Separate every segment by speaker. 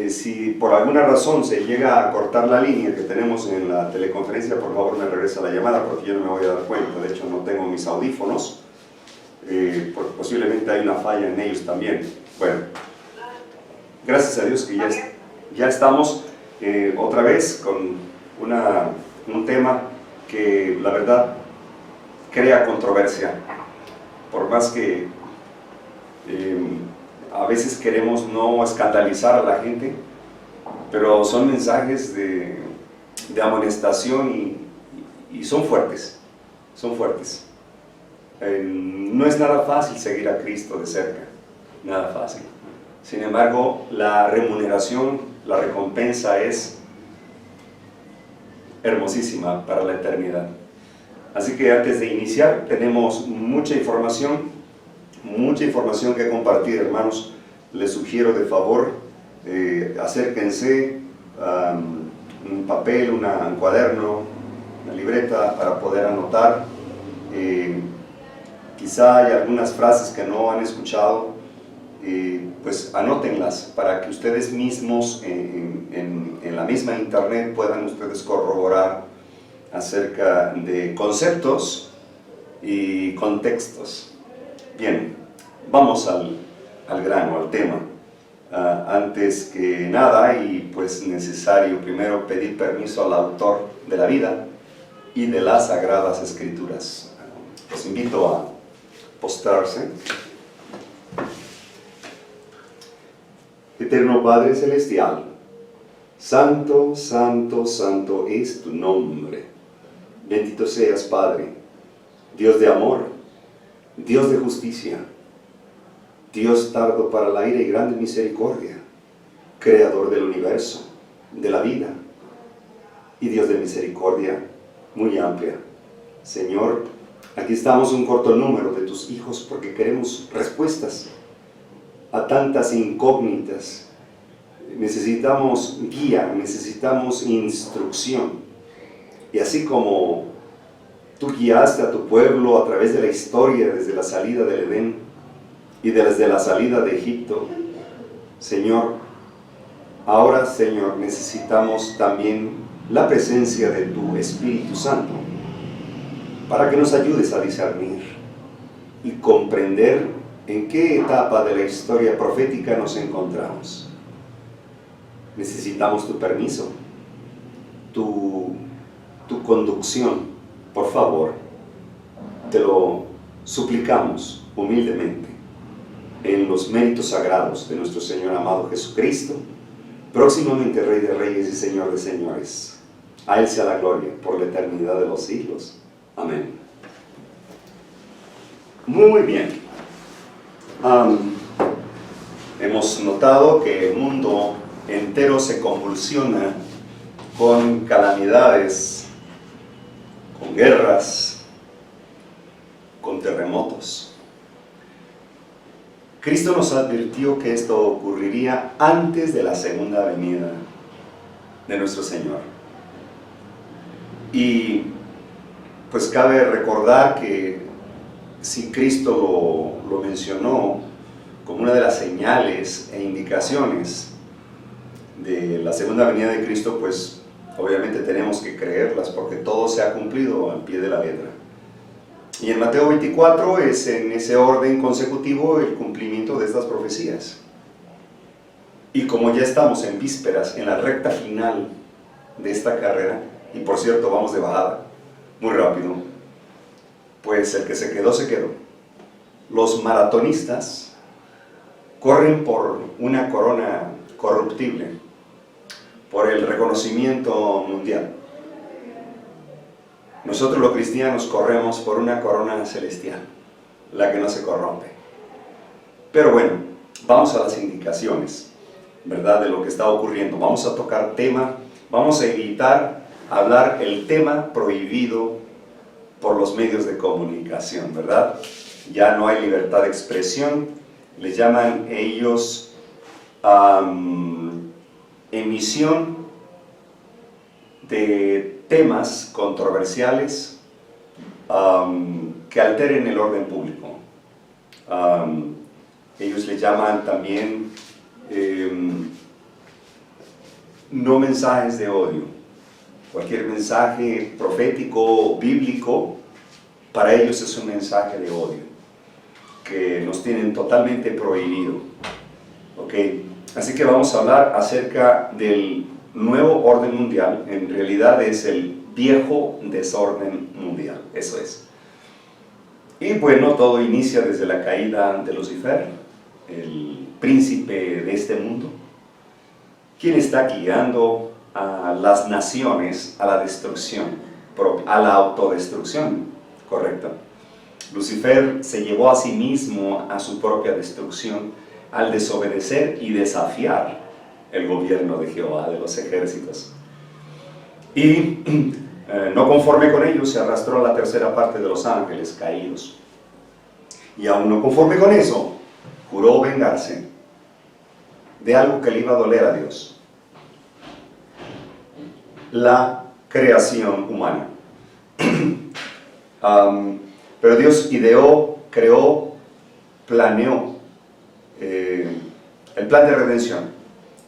Speaker 1: Si por alguna razón se llega a cortar la línea que tenemos en la teleconferencia, por favor me regresa la llamada porque yo no me voy a dar cuenta. De hecho, no tengo mis audífonos, porque posiblemente hay una falla en ellos también. Bueno, gracias a Dios que ya estamos otra vez con un tema que la verdad crea controversia. Por más que a veces queremos no escandalizar a la gente, pero son mensajes de amonestación y son fuertes, son fuertes. No es nada fácil seguir a Cristo de cerca, nada fácil. Sin embargo, la remuneración, la recompensa es hermosísima para la eternidad. Así que antes de iniciar, tenemos mucha información que compartir, hermanos. Les sugiero de favor, acérquense a un papel, un cuaderno, una libreta para poder anotar. Quizá hay algunas frases que no han escuchado, pues anótenlas para que ustedes mismos en la misma internet puedan ustedes corroborar acerca de conceptos y contextos. Bien, vamos al grano, al tema. Antes que nada, y pues necesario primero pedir permiso al autor de la vida y de las Sagradas Escrituras. Los invito a postrarse. Eterno Padre Celestial, santo, santo, santo es tu nombre. Bendito seas, Padre, Dios de amor, Dios de justicia, Dios tardo para la ira y grande misericordia, Creador del universo, de la vida, y Dios de misericordia muy amplia. Señor, aquí estamos un corto número de tus hijos porque queremos respuestas a tantas incógnitas. Necesitamos guía, necesitamos instrucción. Y así como tú guiaste a tu pueblo a través de la historia, desde la salida del Edén y desde la salida de Egipto, Señor, ahora, Señor, necesitamos también la presencia de tu Espíritu Santo para que nos ayudes a discernir y comprender en qué etapa de la historia profética nos encontramos. Necesitamos tu permiso, tu conducción, por favor. Te lo suplicamos humildemente en los méritos sagrados de nuestro Señor amado Jesucristo, próximamente Rey de Reyes y Señor de Señores. A Él sea la gloria por la eternidad de los siglos. Amén. Muy bien. Hemos notado que el mundo entero se convulsiona con calamidades, con guerras, con terremotos. Cristo nos advirtió que esto ocurriría antes de la segunda venida de nuestro Señor. Y pues cabe recordar que si Cristo lo mencionó como una de las señales e indicaciones de la segunda venida de Cristo, pues obviamente tenemos que creerlas porque todo se ha cumplido al pie de la letra. Y en Mateo 24 es en ese orden consecutivo el cumplimiento de estas profecías. Y como ya estamos en vísperas, en la recta final de esta carrera, y por cierto vamos de bajada, muy rápido, pues el que se quedó, se quedó. Los maratonistas corren por una corona corruptible, por el reconocimiento mundial. Nosotros los cristianos corremos por una corona celestial, la que no se corrompe. Pero bueno, vamos a las indicaciones, ¿verdad?, de lo que está ocurriendo. Vamos a tocar tema, vamos a evitar hablar el tema prohibido por los medios de comunicación, ¿verdad? Ya no hay libertad de expresión, les llaman ellos emisión de temas controversiales que alteren el orden público. Ellos le llaman también no mensajes de odio. Cualquier mensaje profético, bíblico, para ellos es un mensaje de odio, que nos tienen totalmente prohibido. ¿Ok? Así que vamos a hablar acerca del nuevo orden mundial. En realidad es el viejo desorden mundial, eso es. Y bueno, todo inicia desde la caída de Lucifer, el príncipe de este mundo, quien está guiando a las naciones a la destrucción, a la autodestrucción, correcto. Lucifer se llevó a sí mismo a su propia destrucción al desobedecer y desafiar el gobierno de Jehová de los ejércitos. Y no conforme con ello, se arrastró a la tercera parte de los ángeles caídos. Y aún no conforme con eso, juró vengarse de algo que le iba a doler a Dios: la creación humana. Pero Dios ideó, creó, planeó el plan de redención,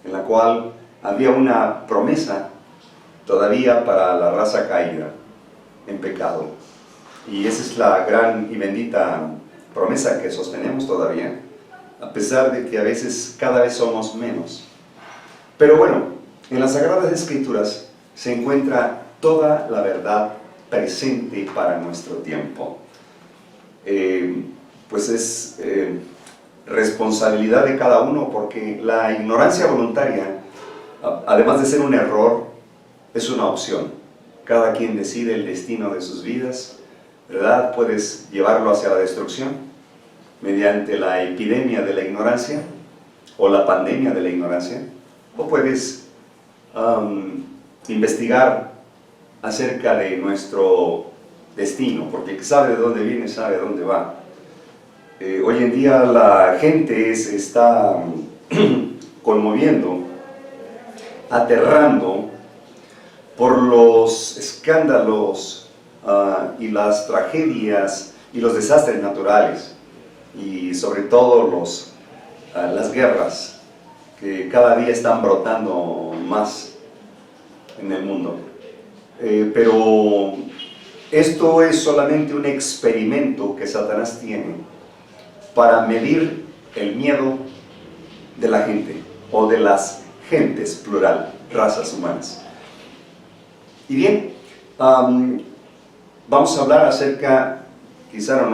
Speaker 1: en la cual había una promesa todavía para la raza caída en pecado. Y esa es la gran y bendita promesa que sostenemos todavía, a pesar de que a veces cada vez somos menos. Pero bueno, en las Sagradas Escrituras se encuentra toda la verdad presente para nuestro tiempo. Pues es responsabilidad de cada uno, porque la ignorancia voluntaria, además de ser un error, es una opción. Cada quien decide el destino de sus vidas, ¿verdad? Puedes llevarlo hacia la destrucción mediante la epidemia de la ignorancia o la pandemia de la ignorancia, o puedes investigar acerca de nuestro destino, porque el que sabe de dónde viene sabe a dónde va. Hoy en día la gente se está conmoviendo, aterrando por los escándalos y las tragedias y los desastres naturales, y sobre todo las guerras que cada día están brotando más en el mundo. Pero esto es solamente un experimento que Satanás tiene para medir el miedo de la gente, o de las gentes, plural, razas humanas. Y bien, vamos a hablar acerca, quizá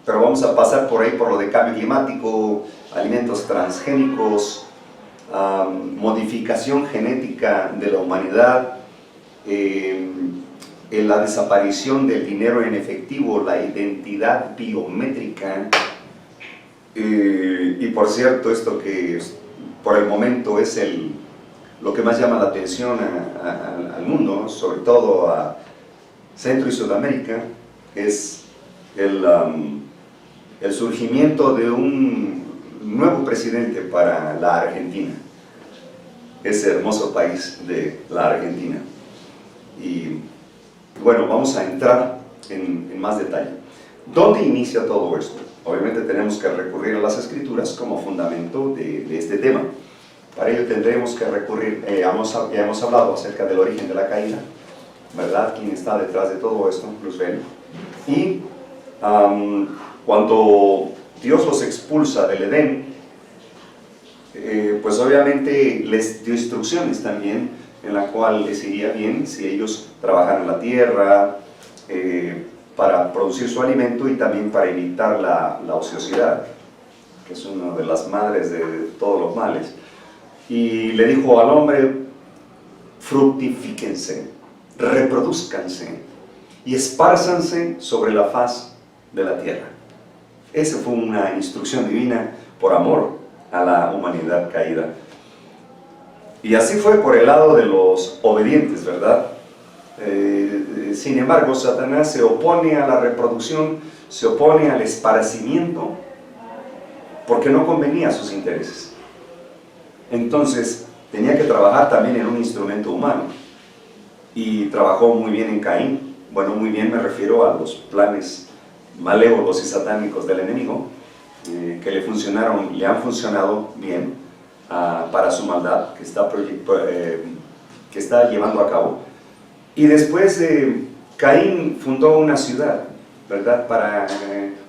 Speaker 1: pero vamos a pasar por ahí por lo de cambio climático, alimentos transgénicos, modificación genética de la humanidad, la desaparición del dinero en efectivo, la identidad biométrica, y por cierto, esto que por el momento es lo que más llama la atención al mundo, sobre todo a Centro y Sudamérica, es el surgimiento de un nuevo presidente para la Argentina, ese hermoso país de la Argentina. Y bueno, vamos a entrar en más detalle. ¿Dónde inicia todo esto? Obviamente tenemos que recurrir a las Escrituras como fundamento de este tema. Para ello tendremos que recurrir, ya hemos hablado acerca del origen de la caída, ¿verdad? ¿Quién está detrás de todo esto? Luzbel. Y cuando Dios los expulsa del Edén, pues obviamente les dio instrucciones también, en la cual les iría bien si ellos trabajaran la tierra para producir su alimento, y también para evitar la ociosidad, que es una de las madres de todos los males. Y le dijo al hombre: fructifíquense, reproduzcanse y espárzanse sobre la faz de la tierra. Esa fue una instrucción divina por amor a la humanidad caída. Y así fue por el lado de los obedientes, ¿verdad? Sin embargo, Satanás se opone a la reproducción, se opone al esparcimiento, porque no convenía a sus intereses. Entonces, tenía que trabajar también en un instrumento humano, y trabajó muy bien en Caín. Bueno, muy bien me refiero a los planes malévolos y satánicos del enemigo, que le han funcionado bien para su maldad que está llevando a cabo. Y después Caín fundó una ciudad, ¿verdad?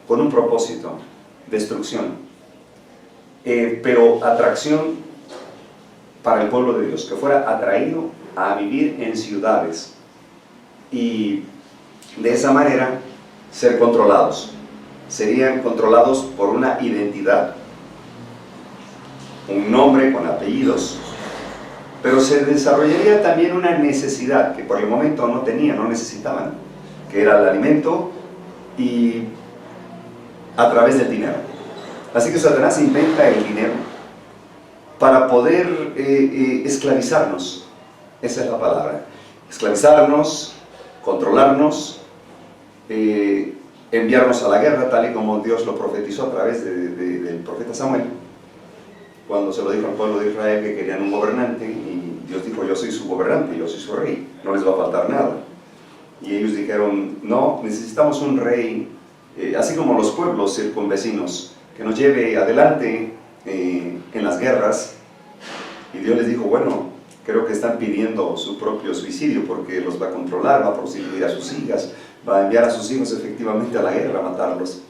Speaker 1: Con un propósito, destrucción, pero atracción para el pueblo de Dios, que fuera atraído a vivir en ciudades y de esa manera ser controlados. Serían controlados por una identidad, un nombre con apellidos, pero se desarrollaría también una necesidad que por el momento no tenían, no necesitaban, que era el alimento y a través del dinero. Así que Satanás inventa el dinero para poder esclavizarnos. Esa es la palabra. Esclavizarnos, controlarnos, enviarnos a la guerra, tal y como Dios lo profetizó a través del profeta Samuel, cuando se lo dijo al pueblo de Israel que querían un gobernante, y Dios dijo: yo soy su gobernante, yo soy su rey, no les va a faltar nada. Y ellos dijeron: no, necesitamos un rey, así como los pueblos circunvecinos, que nos lleve adelante en las guerras. Y Dios les dijo: bueno, creo que están pidiendo su propio suicidio, porque los va a controlar, va a prostituir a sus hijas, va a enviar a sus hijos efectivamente a la guerra, a matarlos,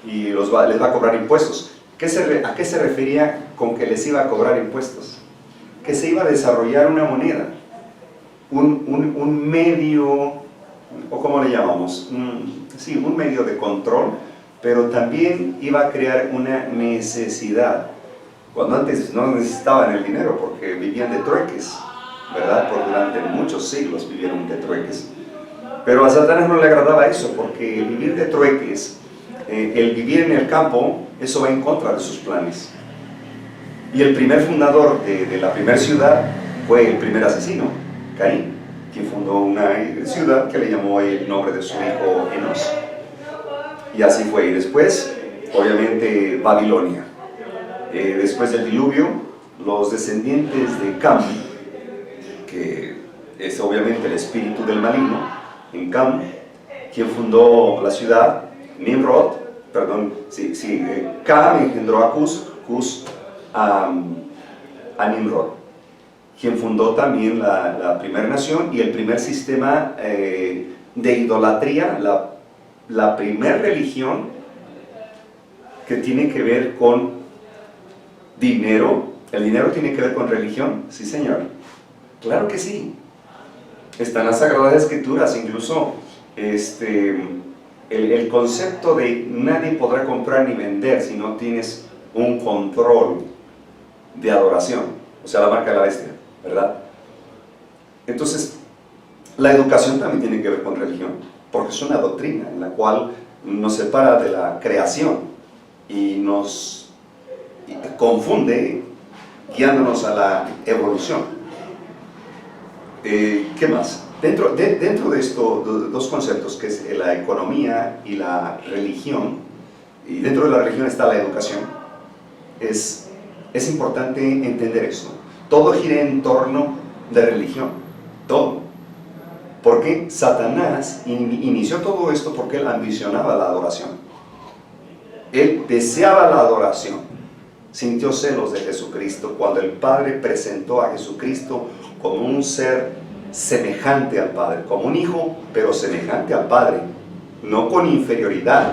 Speaker 1: y les va a cobrar impuestos. ¿A qué se refería con que les iba a cobrar impuestos? Que se iba a desarrollar una moneda, un medio, o ¿cómo le llamamos? Sí, un medio de control, pero también iba a crear una necesidad, cuando antes no necesitaban el dinero porque vivían de trueques, ¿verdad? Por durante muchos siglos vivieron de trueques. Pero a Satanás no le agradaba eso, porque vivir de trueques, el vivir en el campo, eso va en contra de sus planes. Y el primer fundador de la primera ciudad fue el primer asesino, Caín, quien fundó una ciudad que le llamó el nombre de su hijo Enos. Y así fue. Y después, obviamente, Babilonia. Después del diluvio, los descendientes de Cam, que es obviamente el espíritu del maligno, en Cam, quien fundó la ciudad, Nimrod, Cam engendró a Cus a Nimrod, quien fundó también la primera nación y el primer sistema de idolatría, la primera religión que tiene que ver con dinero. ¿El dinero tiene que ver con religión? Sí, señor. Claro que sí. Están las Sagradas Escrituras, incluso el concepto de nadie podrá comprar ni vender si no tienes un control de adoración, o sea, la marca de la bestia, ¿verdad? Entonces, la educación también tiene que ver con religión, porque es una doctrina en la cual nos separa de la creación y nos confunde, guiándonos a la evolución. ¿Qué más? Dentro de estos dos conceptos, que es la economía y la religión, y dentro de la religión está la educación, es importante entender eso. Todo gira en torno de religión, todo. Porque Satanás inició todo esto porque él ambicionaba la adoración. Él deseaba la adoración. Sintió celos de Jesucristo cuando el Padre presentó a Jesucristo como un ser semejante al Padre, como un hijo, pero semejante al Padre, no con inferioridad,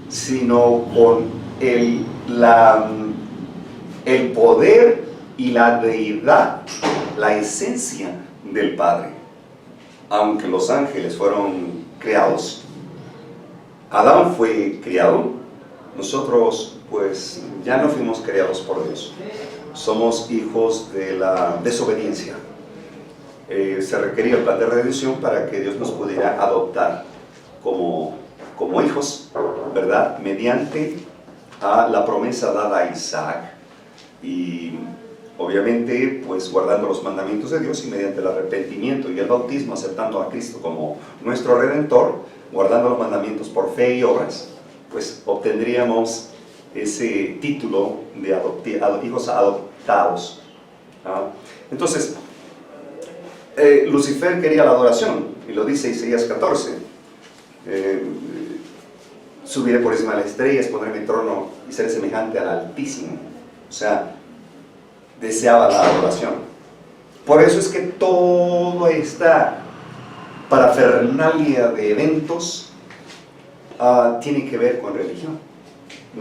Speaker 1: sino con el poder y la deidad, la esencia del Padre. Aunque los ángeles fueron creados, Adán fue criado, nosotros pues ya no fuimos creados por Dios, somos hijos de la desobediencia. Se requería el plan de redención para que Dios nos pudiera adoptar como hijos, ¿verdad? Mediante a la promesa dada a Isaac, y obviamente pues guardando los mandamientos de Dios, y mediante el arrepentimiento y el bautismo aceptando a Cristo como nuestro Redentor, guardando los mandamientos por fe y obras, pues obtendríamos ese título de hijos adoptados. Entonces, Lucifer quería la adoración, y lo dice Isaías 14. Subiré por encima de las estrellas, pondré mi trono y seré semejante al Altísimo. O sea, deseaba la adoración. Por eso es que toda esta parafernalia de eventos tiene que ver con religión.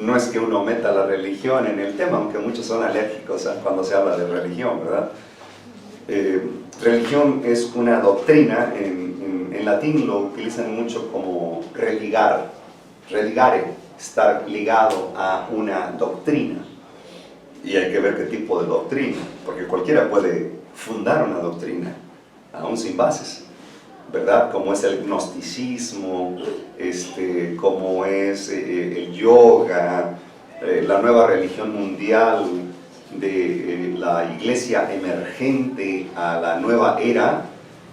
Speaker 1: No es que uno meta la religión en el tema, aunque muchos son alérgicos cuando se habla de religión, ¿verdad? Religión es una doctrina, en latín lo utilizan mucho como religare, estar ligado a una doctrina. Y hay que ver qué tipo de doctrina, porque cualquiera puede fundar una doctrina, aún sin bases, ¿verdad? Como es el gnosticismo, como es el yoga, la nueva religión mundial de la iglesia emergente a la nueva era,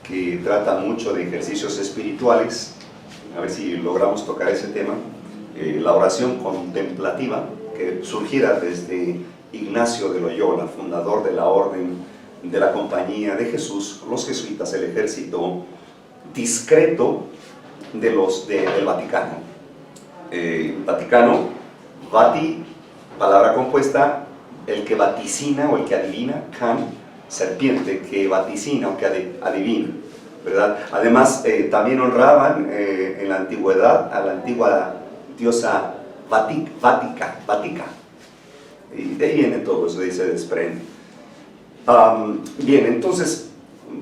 Speaker 1: que trata mucho de ejercicios espirituales. A ver si logramos tocar ese tema. La oración contemplativa, que surgiera desde Ignacio de Loyola, fundador de la orden de la Compañía de Jesús, los jesuitas, el ejército discreto del Vaticano. Vaticano, vati, palabra compuesta, el que vaticina o el que adivina, can, serpiente, que vaticina o que adivina, ¿verdad? Además, también honraban en la antigüedad a la antigua diosa Vatica, y de ahí viene todo eso, de ahí se desprende. Bien, entonces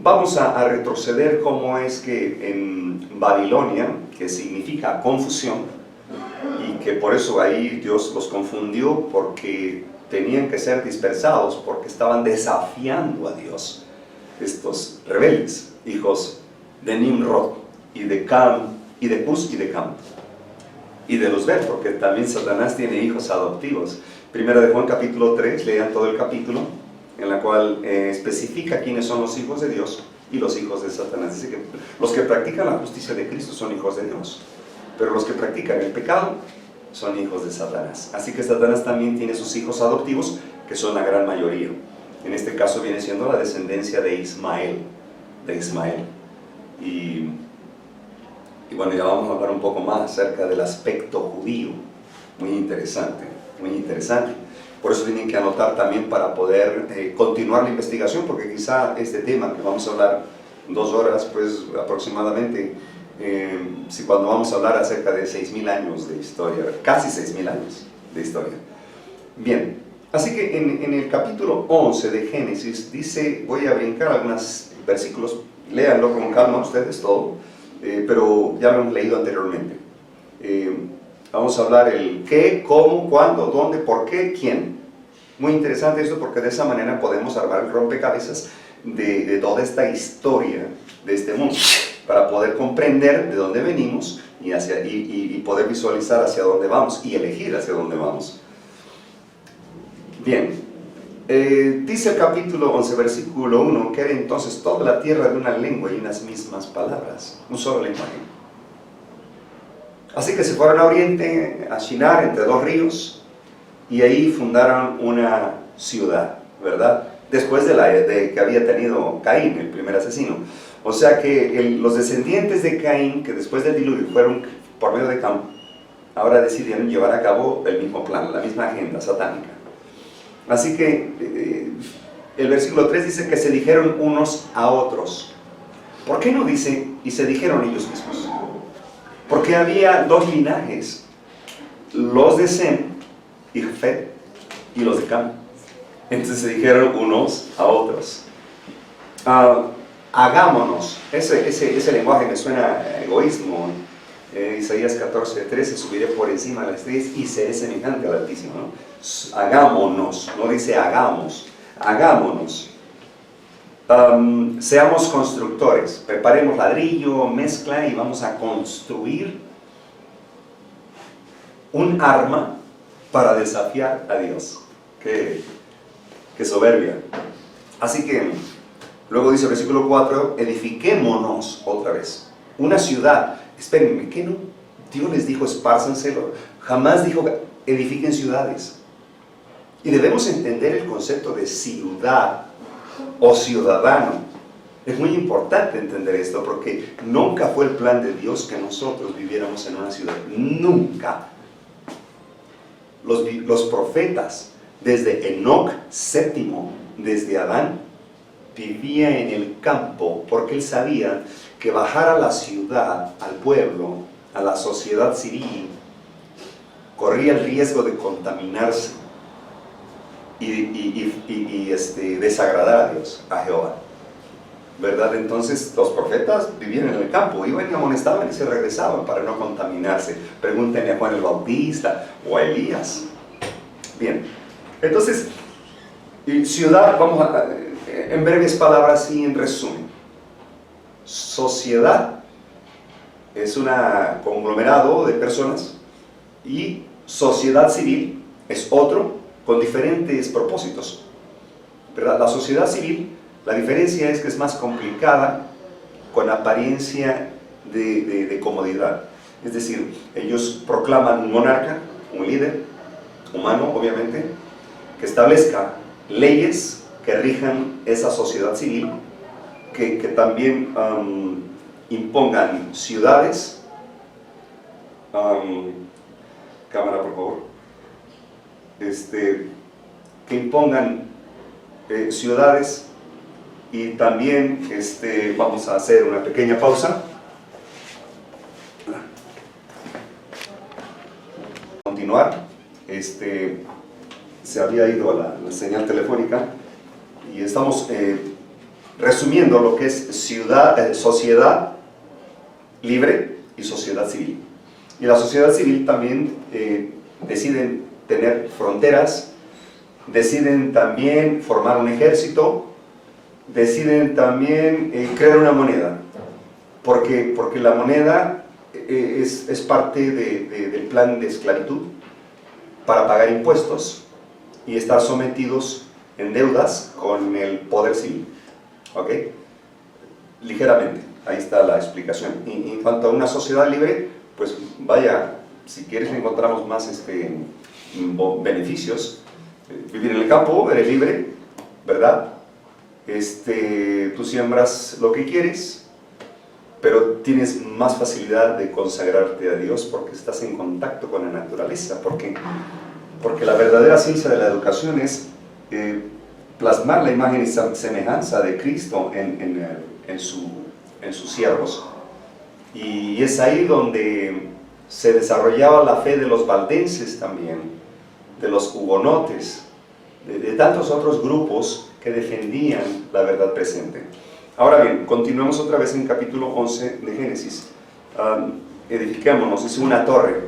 Speaker 1: vamos a retroceder cómo es que en Babilonia, que significa confusión, y que por eso ahí Dios los confundió, porque tenían que ser dispersados, porque estaban desafiando a Dios, estos rebeldes, hijos de Nimrod, y de Cam, y de Cus, y de Cam, y de Luzbel, porque también Satanás tiene hijos adoptivos. Primera de Juan capítulo 3, lean todo el capítulo, en la cual especifica quiénes son los hijos de Dios y los hijos de Satanás. Dice que los que practican la justicia de Cristo son hijos de Dios, pero los que practican el pecado son hijos de Satanás. Así que Satanás también tiene sus hijos adoptivos, que son la gran mayoría. En este caso viene siendo la descendencia de Ismael. Y bueno, ya vamos a hablar un poco más acerca del aspecto judío. Muy interesante, muy interesante. Por eso tienen que anotar también para poder continuar la investigación, porque quizá este tema que vamos a hablar 2 horas, pues aproximadamente, si cuando vamos a hablar acerca de 6.000 años de historia, casi 6.000 años de historia. Bien, así que en el capítulo 11 de Génesis dice, voy a brincar algunos versículos, léanlo con calma ustedes todo, pero ya lo hemos leído anteriormente. Vamos a hablar el qué, cómo, cuándo, dónde, por qué, quién. Muy interesante esto, porque de esa manera podemos armar el rompecabezas de toda esta historia de este mundo, para poder comprender de dónde venimos y poder visualizar hacia dónde vamos y elegir hacia dónde vamos. Bien, dice el capítulo 11, versículo 1, que era entonces toda la tierra de una lengua y unas mismas palabras, un solo lenguaje. Así que se fueron a Oriente, a Shinar, entre 2 ríos, y ahí fundaron una ciudad, ¿verdad? Después de que había tenido Caín, el primer asesino. O sea que los descendientes de Caín, que después del diluvio fueron por medio de Cam, ahora decidieron llevar a cabo el mismo plan, la misma agenda satánica. Así que el versículo 3 dice que se dijeron unos a otros. ¿Por qué no dice y se dijeron ellos mismos? Porque había 2 linajes, los de Sem y Jafet, y los de Cam. Entonces se dijeron unos a otros. Hagámonos, ese lenguaje me suena a egoísmo. Isaías 14:13, subiré por encima de las estrellas y seré semejante al Altísimo, ¿no? Hagámonos, no dice hagamos, hagámonos. Seamos constructores, preparemos ladrillo, mezcla y vamos a construir un arma para desafiar a Dios. Qué soberbia. Así que luego dice el versículo 4, edifiquémonos otra vez una ciudad. Espérenme, ¿qué no? Dios les dijo espárzenselo, jamás dijo edifiquen ciudades. Y debemos entender el concepto de ciudad o ciudadano. Es muy importante entender esto, porque nunca fue el plan de Dios que nosotros viviéramos en una ciudad. Nunca. Los profetas, desde Enoc VII desde Adán, vivía en el campo porque él sabía que bajar a la ciudad, al pueblo, a la sociedad civil, corría el riesgo de contaminarse y desagradar a Dios, a Jehová, ¿verdad? Entonces los profetas vivían en el campo, iban y amonestaban y se regresaban para no contaminarse. Pregúntenle a Juan el Bautista o a Elías. Bien, entonces, ciudad, vamos a, en breves palabras y en resumen. Sociedad es un conglomerado de personas y sociedad civil es otro con diferentes propósitos, ¿verdad? La sociedad civil, la diferencia es que es más complicada, con apariencia de comodidad. Es decir, ellos proclaman un monarca, un líder, humano obviamente, que establezca leyes que rijan esa sociedad civil, que también impongan ciudades, cámara por favor, que impongan ciudades, y también vamos a hacer una pequeña pausa. Continuar, se había ido a la señal telefónica y estamos resumiendo lo que es sociedad libre y sociedad civil. Y la sociedad civil también deciden tener fronteras, deciden también formar un ejército, deciden también crear una moneda, porque la moneda es parte del plan de esclavitud para pagar impuestos y estar sometidos en deudas con el poder civil. ¿Ok? Ligeramente, ahí está la explicación. Y en cuanto a una sociedad libre, pues vaya, si quieres encontramos más beneficios. Vivir en el campo, eres libre, ¿verdad? Tú siembras lo que quieres, pero tienes más facilidad de consagrarte a Dios porque estás en contacto con la naturaleza, porque la verdadera ciencia de la educación es plasmar la imagen y semejanza de Cristo en sus siervos. Y es ahí donde se desarrollaba la fe de los valdenses también, de los hugonotes, de tantos otros grupos que defendían la verdad presente. Ahora bien, continuemos otra vez en capítulo 11 de Génesis. Edificémonos, es una torre.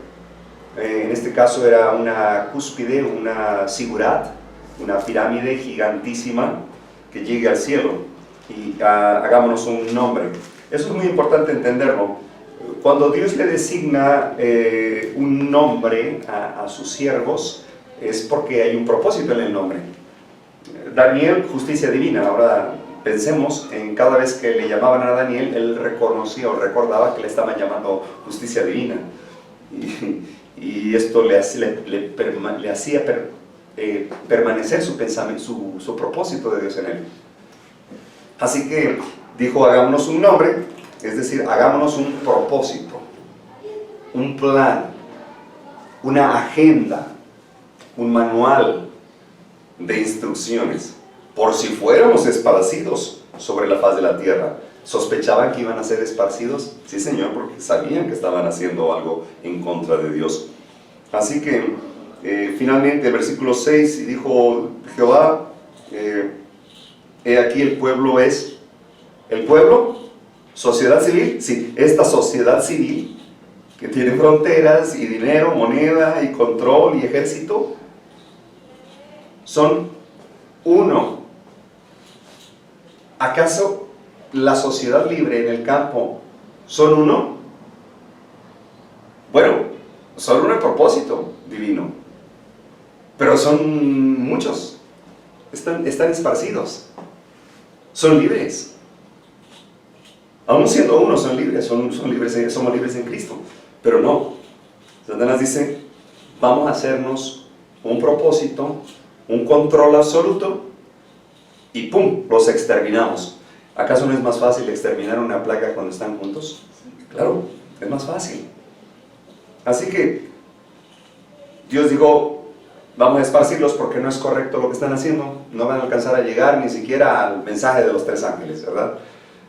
Speaker 1: En este caso era una cúspide, una sigurat, una pirámide gigantísima que llegue al cielo. Y hagámonos un nombre. Eso es muy importante entenderlo. Cuando Dios le designa un nombre a sus siervos, es porque hay un propósito en el nombre. Daniel, justicia divina. Ahora pensemos en cada vez que le llamaban a Daniel, él reconocía o recordaba que le estaban llamando justicia divina. Y esto le hacía permanecer su pensamiento, su propósito de Dios en él. Así que dijo, hagámonos un nombre, es decir, hagámonos un propósito, un plan, una agenda, un manual de instrucciones, por si fuéramos esparcidos sobre la faz de la tierra. ¿Sospechaban que iban a ser esparcidos? Sí, Señor, porque sabían que estaban haciendo algo en contra de Dios. Así que, finalmente, el versículo 6, y dijo Jehová, he aquí el pueblo es, ¿el pueblo? ¿Sociedad civil? Sí, esta sociedad civil, que tiene fronteras, y dinero, moneda, y control, y ejército, son uno. ¿Acaso la sociedad libre en el campo son uno? Bueno, son uno en propósito divino, pero son muchos, están esparcidos, son libres. Aún siendo uno, son libres, somos libres en Cristo, pero no. Satanás dice, vamos a hacernos un propósito, un control absoluto, y ¡pum!, los exterminamos. ¿Acaso no es más fácil exterminar una plaga cuando están juntos? Claro, es más fácil. Así que Dios dijo, vamos a esparcirlos porque no es correcto lo que están haciendo, no van a alcanzar a llegar ni siquiera al mensaje de los 3 ángeles, ¿verdad?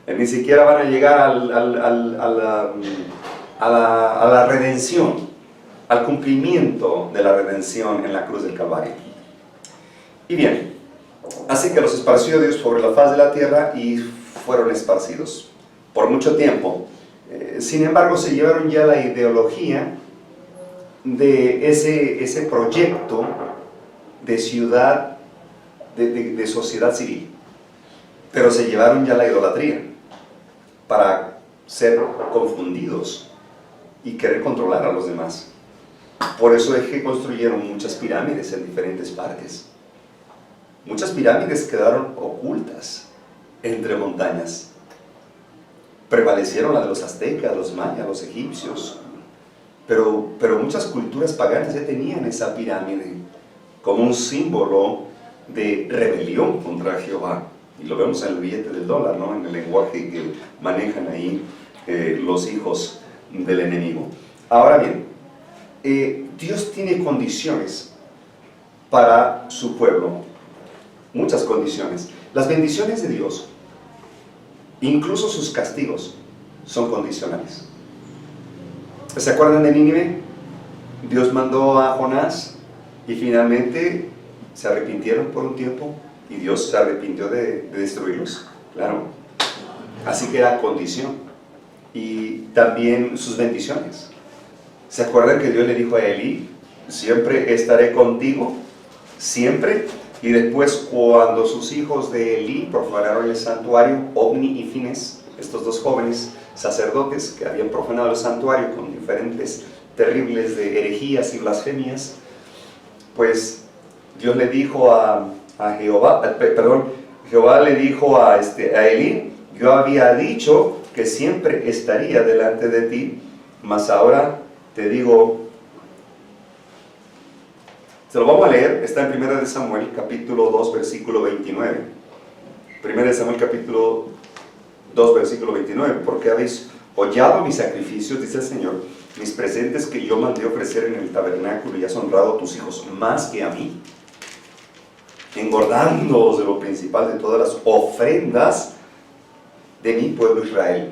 Speaker 1: Ni siquiera van a llegar a la redención, al cumplimiento de la redención en la cruz del Calvario. Y bien, así que los esparció Dios sobre la faz de la tierra y fueron esparcidos por mucho tiempo. Sin embargo, se llevaron ya la ideología de ese proyecto de ciudad, de sociedad civil, pero se llevaron ya la idolatría para ser confundidos y querer controlar a los demás. Por eso es que construyeron muchas pirámides en diferentes partes. Muchas pirámides quedaron ocultas entre montañas. Prevalecieron la de los aztecas, los mayas, los egipcios, pero muchas culturas paganas ya tenían esa pirámide como un símbolo de rebelión contra Jehová. Y lo vemos en el billete del dólar, ¿no? En el lenguaje que manejan ahí los hijos del enemigo. Ahora bien, Dios tiene condiciones para su pueblo, muchas condiciones. Las bendiciones de Dios, incluso sus castigos, son condicionales. ¿Se acuerdan de Nínive? Dios mandó a Jonás y finalmente se arrepintieron por un tiempo y Dios se arrepintió de destruirlos, claro. Así que era condición. Y también sus bendiciones. ¿Se acuerdan que Dios le dijo a Elí, siempre estaré contigo, siempre? Y después, cuando sus hijos de Elí profanaron el santuario, Ofni y Fines, estos 2 jóvenes sacerdotes que habían profanado el santuario con diferentes terribles de herejías y blasfemias, pues Dios le dijo Jehová le dijo a Elí, yo había dicho que siempre estaría delante de ti, mas ahora te digo, se lo vamos a leer, está en 1 de Samuel, capítulo 2, versículo 29. 1 de Samuel, capítulo 2, versículo 29. Porque habéis hollado mis sacrificios, dice el Señor, mis presentes que yo mandé ofrecer en el tabernáculo, y has honrado a tus hijos más que a mí, engordándoos de lo principal de todas las ofrendas de mi pueblo Israel.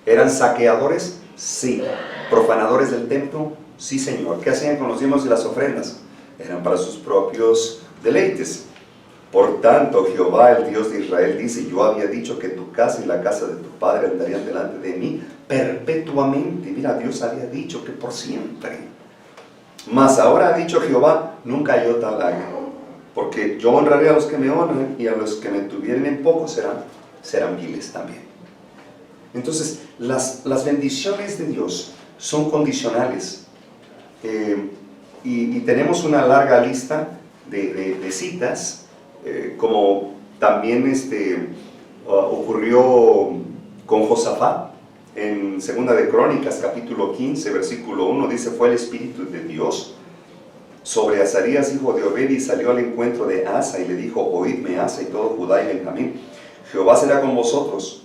Speaker 1: ¿Eran saqueadores? Sí. ¿Profanadores del templo? Sí, Señor. ¿Qué hacían con los diezmos y las ofrendas? Eran para sus propios deleites. Por tanto, Jehová, el Dios de Israel, dice, yo había dicho que tu casa y la casa de tu padre andarían delante de mí perpetuamente. Mira, Dios había dicho que por siempre. Mas ahora ha dicho Jehová, nunca yo tal haga, porque yo honraré a los que me honran, y a los que me tuvieren en poco serán viles también. Entonces, las bendiciones de Dios son condicionales. Y tenemos una larga lista de citas, como también ocurrió con Josafat. En 2 de Crónicas, capítulo 15, versículo 1, dice, fue el Espíritu de Dios sobre Azarías, hijo de Obed, y salió al encuentro de Asa, y le dijo, oídme Asa y todo Judá y Benjamín, Jehová será con vosotros,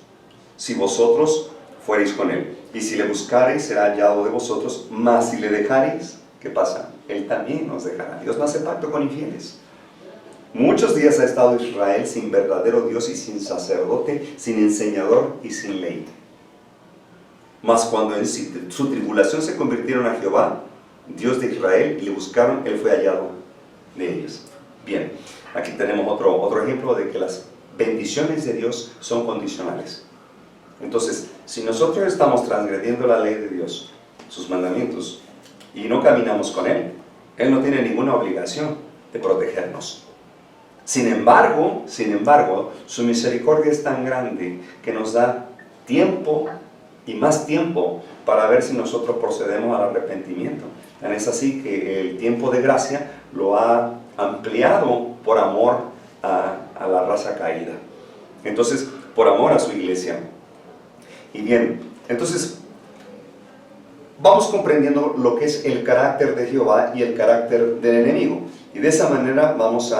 Speaker 1: si vosotros fuereis con él, y si le buscareis, será hallado de vosotros, mas si le dejareis, ¿qué pasa? Él también nos dejará. Dios no hace pacto con infieles. Muchos días ha estado Israel sin verdadero Dios y sin sacerdote, sin enseñador y sin ley. Mas cuando en su tribulación se convirtieron a Jehová, Dios de Israel, y le buscaron, él fue hallado de ellos. Bien, aquí tenemos otro ejemplo de que las bendiciones de Dios son condicionales. Entonces, si nosotros estamos transgrediendo la ley de Dios, sus mandamientos, y no caminamos con Él, Él no tiene ninguna obligación de protegernos. Sin embargo, su misericordia es tan grande que nos da tiempo y más tiempo para ver si nosotros procedemos al arrepentimiento. Tan es así que el tiempo de gracia lo ha ampliado por amor a la raza caída. Entonces, por amor a su iglesia. Y bien, entonces, vamos comprendiendo lo que es el carácter de Jehová y el carácter del enemigo. Y de esa manera vamos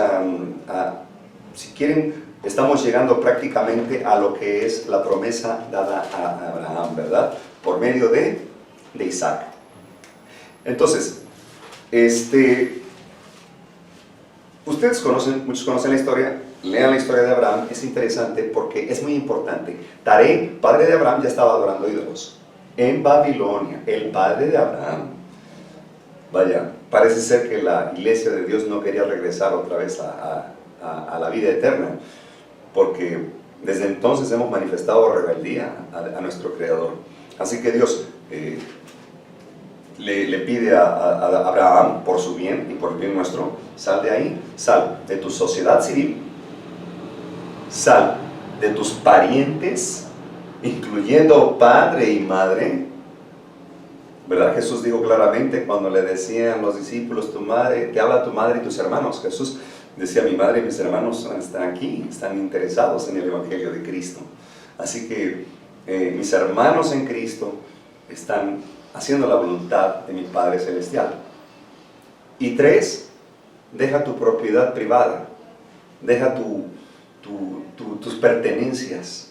Speaker 1: si quieren, estamos llegando prácticamente a lo que es la promesa dada a Abraham, ¿verdad? Por medio de Isaac. Entonces, Ustedes conocen, muchos conocen la historia, lean la historia de Abraham, es interesante porque es muy importante. Taré, padre de Abraham, ya estaba adorando ídolos en Babilonia, el padre de Abraham. Vaya, parece ser que la iglesia de Dios no quería regresar otra vez a la vida eterna, porque desde entonces hemos manifestado rebeldía a nuestro Creador. Así que Dios le pide a Abraham, por su bien y por el bien nuestro, sal de ahí, sal de tu sociedad civil, sal de tus parientes, incluyendo padre y madre. ¿Verdad? Jesús dijo claramente cuando le decían los discípulos, tu madre, te habla tu madre y tus hermanos. Jesús decía, mi madre y mis hermanos están aquí, están interesados en el Evangelio de Cristo. Así que mis hermanos en Cristo están haciendo la voluntad de mi Padre Celestial. Y 3, deja tu propiedad privada, deja tus pertenencias.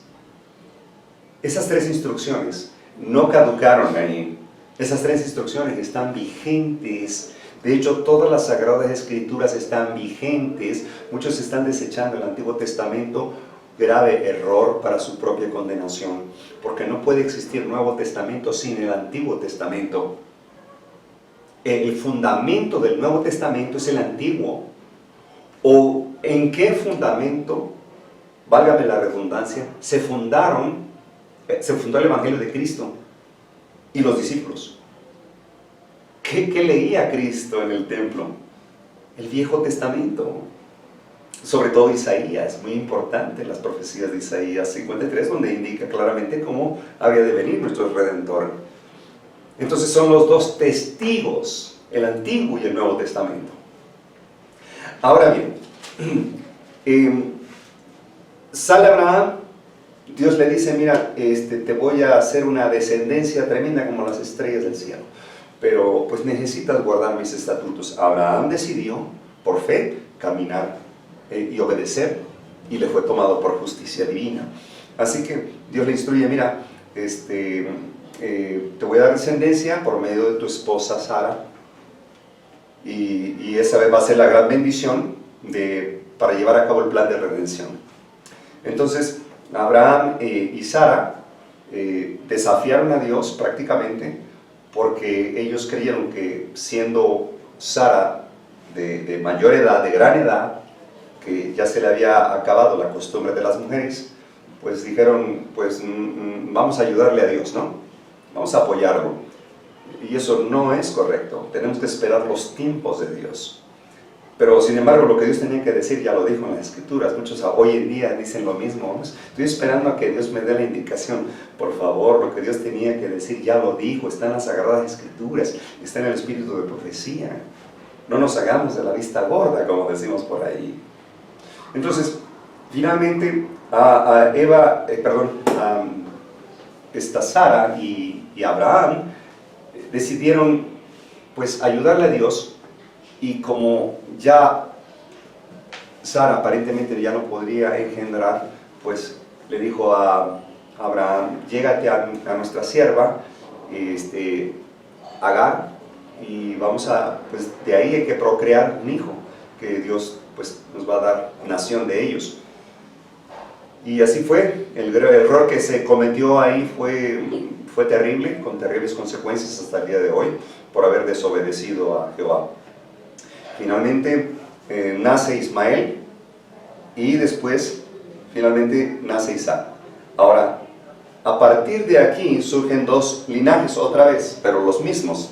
Speaker 1: Esas 3 instrucciones no caducaron ahí. Esas 3 instrucciones están vigentes. De hecho, todas las Sagradas Escrituras están vigentes. Muchos están desechando el Antiguo Testamento. Grave error para su propia condenación, porque no puede existir Nuevo Testamento sin el Antiguo Testamento. El fundamento del Nuevo Testamento es el Antiguo. ¿O en qué fundamento, válgame la redundancia, se fundó el Evangelio de Cristo y los discípulos? ¿Qué leía Cristo en el templo? El Viejo Testamento. Sobre todo Isaías, muy importante, las profecías de Isaías 53, donde indica claramente cómo había de venir nuestro Redentor. Entonces son los 2 testigos, el Antiguo y el Nuevo Testamento. Ahora bien, sale Abraham, Dios le dice, mira, te voy a hacer una descendencia tremenda como las estrellas del cielo, pero pues necesitas guardar mis estatutos. Abraham decidió, por fe, caminar y obedecer, y le fue tomado por justicia divina. Así que Dios le instruye, mira, te voy a dar descendencia por medio de tu esposa Sara, y esa va a ser la gran bendición para llevar a cabo el plan de redención. Entonces Abraham y Sara desafiaron a Dios prácticamente, porque ellos creyeron que siendo Sara de mayor edad, de gran edad, que ya se le había acabado la costumbre de las mujeres, pues dijeron, pues vamos a ayudarle a Dios, ¿no? Vamos a apoyarlo. Y eso no es correcto. Tenemos que esperar los tiempos de Dios. Pero sin embargo, lo que Dios tenía que decir ya lo dijo en las Escrituras. Muchos hoy en día dicen lo mismo. Estoy esperando a que Dios me dé la indicación. Por favor, lo que Dios tenía que decir ya lo dijo. Está en las Sagradas Escrituras. Está en el espíritu de profecía. No nos hagamos de la vista gorda, como decimos por ahí. Entonces, finalmente, Sara y Abraham decidieron pues ayudarle a Dios, y como ya Sara aparentemente ya no podría engendrar, pues le dijo a Abraham, llégate a nuestra sierva Agar, y vamos pues de ahí hay que procrear un hijo, que Dios pues nos va a dar nación de ellos. Y así fue. El error que se cometió ahí fue terrible, con terribles consecuencias hasta el día de hoy, por haber desobedecido a Jehová. Finalmente nace Ismael, y después finalmente nace Isaac. Ahora, a partir de aquí surgen 2 linajes otra vez, pero los mismos,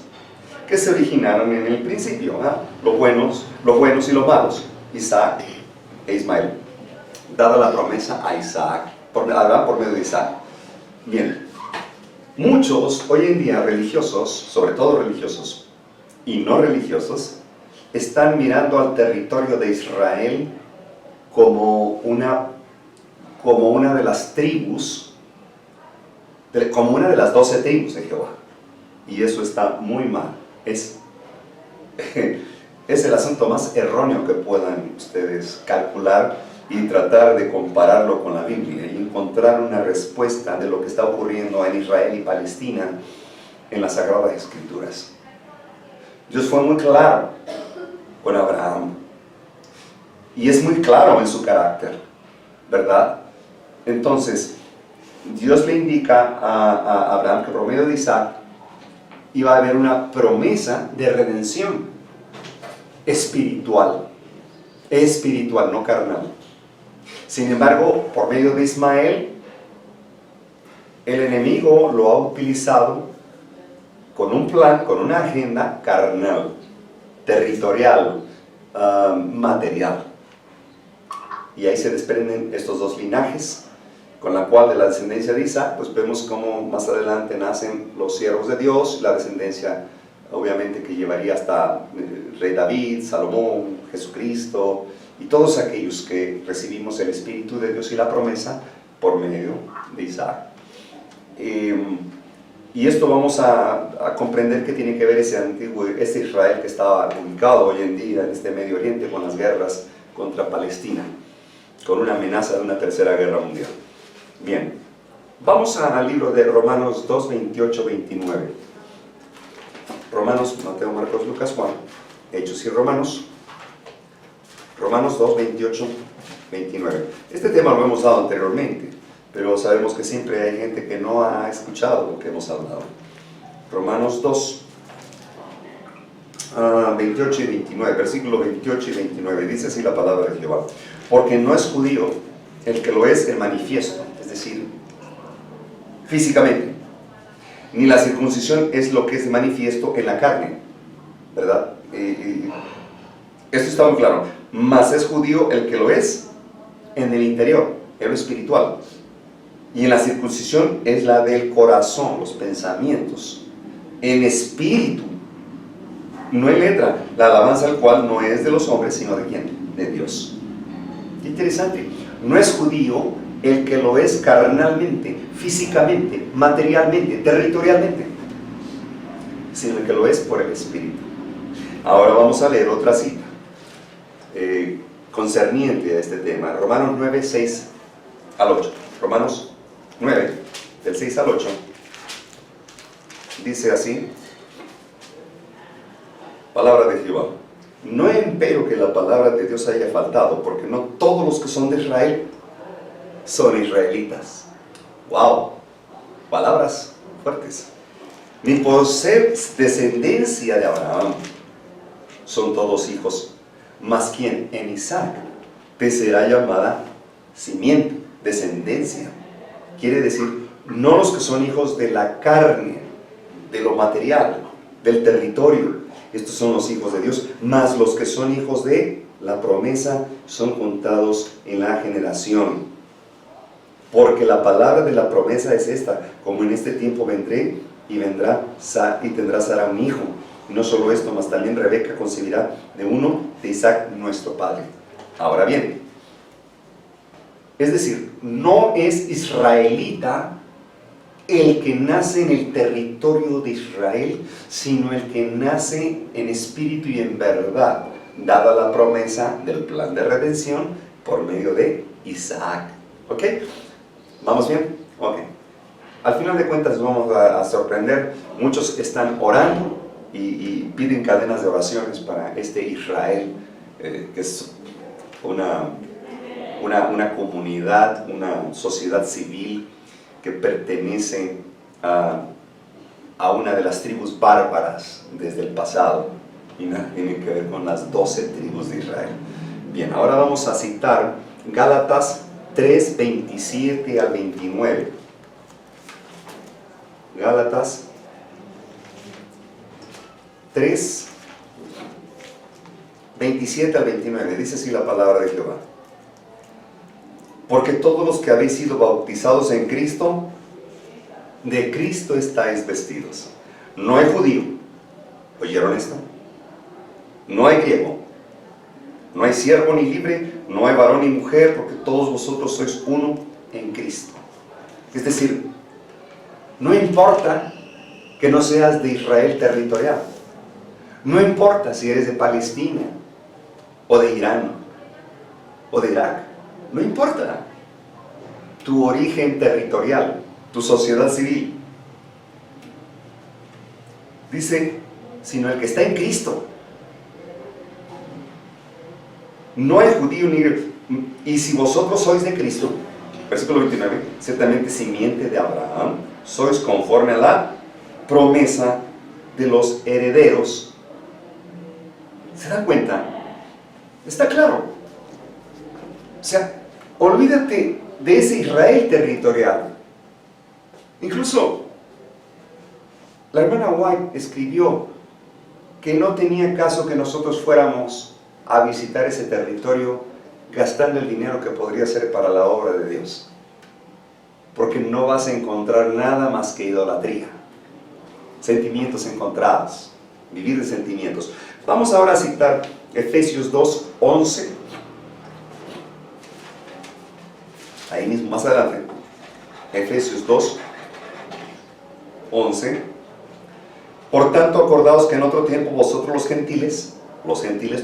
Speaker 1: que se originaron en el principio, los buenos y los malos, Isaac e Ismael, dada la promesa a Isaac, por medio de Isaac. Bien, muchos hoy en día religiosos, sobre todo religiosos y no religiosos, están mirando al territorio de Israel como una de las tribus, como una de las 12 tribus de Jehová. Y eso está muy mal. Es el asunto más erróneo que puedan ustedes calcular y tratar de compararlo con la Biblia y encontrar una respuesta de lo que está ocurriendo en Israel y Palestina en las Sagradas Escrituras. Dios fue muy claro con Abraham. y es muy claro en su carácter, ¿verdad? Entonces, Dios le indica a Abraham que por medio de Isaac iba a haber una promesa de redención espiritual, no carnal. Sin embargo, por medio de Ismael, el enemigo lo ha utilizado con un plan, con una agenda carnal, territorial, material. Y ahí se desprenden estos dos linajes, con la cual de la descendencia de Isaac, pues vemos cómo más adelante nacen los siervos de Dios, la descendencia obviamente que llevaría hasta el rey David, Salomón, Jesucristo, y todos aquellos que recibimos el Espíritu de Dios y la promesa por medio de Isaac. Y esto vamos a comprender que tiene que ver este Israel que estaba ubicado hoy en día en este Medio Oriente con las guerras contra Palestina, con una amenaza de una tercera guerra mundial. Bien, vamos al libro de Romanos 2, 28, 29. Romanos, Mateo, Marcos, Lucas, Juan, Hechos y Romanos. Romanos 2, 28, 29. Este tema lo hemos dado anteriormente, pero sabemos que siempre hay gente que no ha escuchado lo que hemos hablado. Romanos 2, 28 y 29, versículo 28 y 29, dice así la palabra de Jehová. Porque no es judío el que lo es en manifiesto, es decir, físicamente, ni la circuncisión es lo que es manifiesto en la carne, ¿verdad? Esto está muy claro. Mas es judío el que lo es en el interior, en lo espiritual. Y en la circuncisión es la del corazón, los pensamientos, en espíritu, no en letra, la alabanza al cual no es de los hombres, sino de ¿quién? De Dios. Qué interesante. No es judío el que lo es carnalmente, físicamente, materialmente, territorialmente, sino el que lo es por el Espíritu. Ahora vamos a leer otra cita concerniente a este tema. Romanos 9, 6 al 8. Romanos 9, del 6 al 8, dice así, palabra de Jehová. No empero que la palabra de Dios haya faltado, porque no todos los que son de Israel son israelitas. ¡Wow! Palabras fuertes. Ni por ser descendencia de Abraham son todos hijos, mas quien en Isaac te será llamada simiente, descendencia. Quiere decir, no los que son hijos de la carne, de lo material, del territorio. Estos son los hijos de Dios, mas los que son hijos de la promesa son contados en la generación. Porque la palabra de la promesa es esta: como en este tiempo vendré y tendrá Sara un hijo. Y no solo esto, mas también Rebeca concebirá de uno de Isaac nuestro padre. Ahora bien, es decir, no es israelita el que nace en el territorio de Israel, sino el que nace en espíritu y en verdad, dada la promesa del plan de redención por medio de Isaac. ¿Ok? ¿Vamos bien? Ok. Al final de cuentas nos vamos a sorprender. Muchos están orando y piden cadenas de oraciones para este Israel, que es una comunidad, una sociedad civil que pertenece a una de las tribus bárbaras desde el pasado, y nada tiene que ver con las 12 tribus de Israel. Bien, ahora vamos a citar Gálatas 3, 27 al 29. Gálatas 3, 27 al 29, dice así la palabra de Jehová. Porque todos los que habéis sido bautizados en Cristo, de Cristo estáis vestidos. No hay judío, ¿oyeron esto? No hay griego, no hay siervo ni libre, no hay varón ni mujer, porque todos vosotros sois uno en Cristo. Es decir, no importa que no seas de Israel territorial, no importa si eres de Palestina, o de Irán, o de Irak, no importa tu origen territorial, tu sociedad civil. Dice, sino el que está en Cristo. No hay judío ni griego. Y si vosotros sois de Cristo, versículo 29, ciertamente simiente de Abraham, sois conforme a la promesa de los herederos. ¿Se dan cuenta? Está claro. O sea, olvídate de ese Israel territorial. Incluso la hermana White escribió que no tenía caso que nosotros fuéramos a visitar ese territorio gastando el dinero que podría ser para la obra de Dios, porque no vas a encontrar nada más que idolatría, sentimientos encontrados, vivir de sentimientos. Vamos ahora a citar Efesios 2:11, ahí mismo más adelante, Efesios 2:11. Por tanto, acordaos que en otro tiempo vosotros los gentiles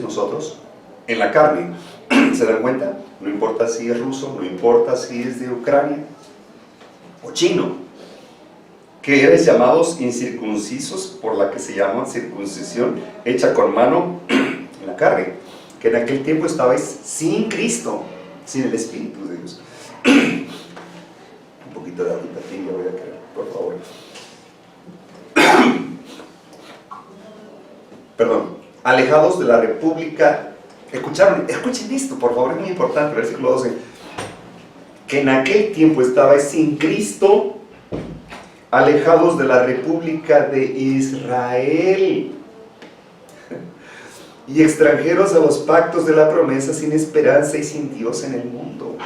Speaker 1: nosotros, en la carne, ¿se dan cuenta? No importa si es ruso, no importa si es de Ucrania o chino, que eres llamados incircuncisos por la que se llama circuncisión hecha con mano en la carne, que en aquel tiempo estabais sin Cristo, sin el Espíritu de Dios. Un poquito de agüita tibia voy a querer, por favor. Perdón, alejados de la república. Escuchen esto, por favor, es muy importante, versículo 12. Que en aquel tiempo estabais sin Cristo, alejados de la república de Israel, y extranjeros a los pactos de la promesa, sin esperanza y sin Dios en el mundo.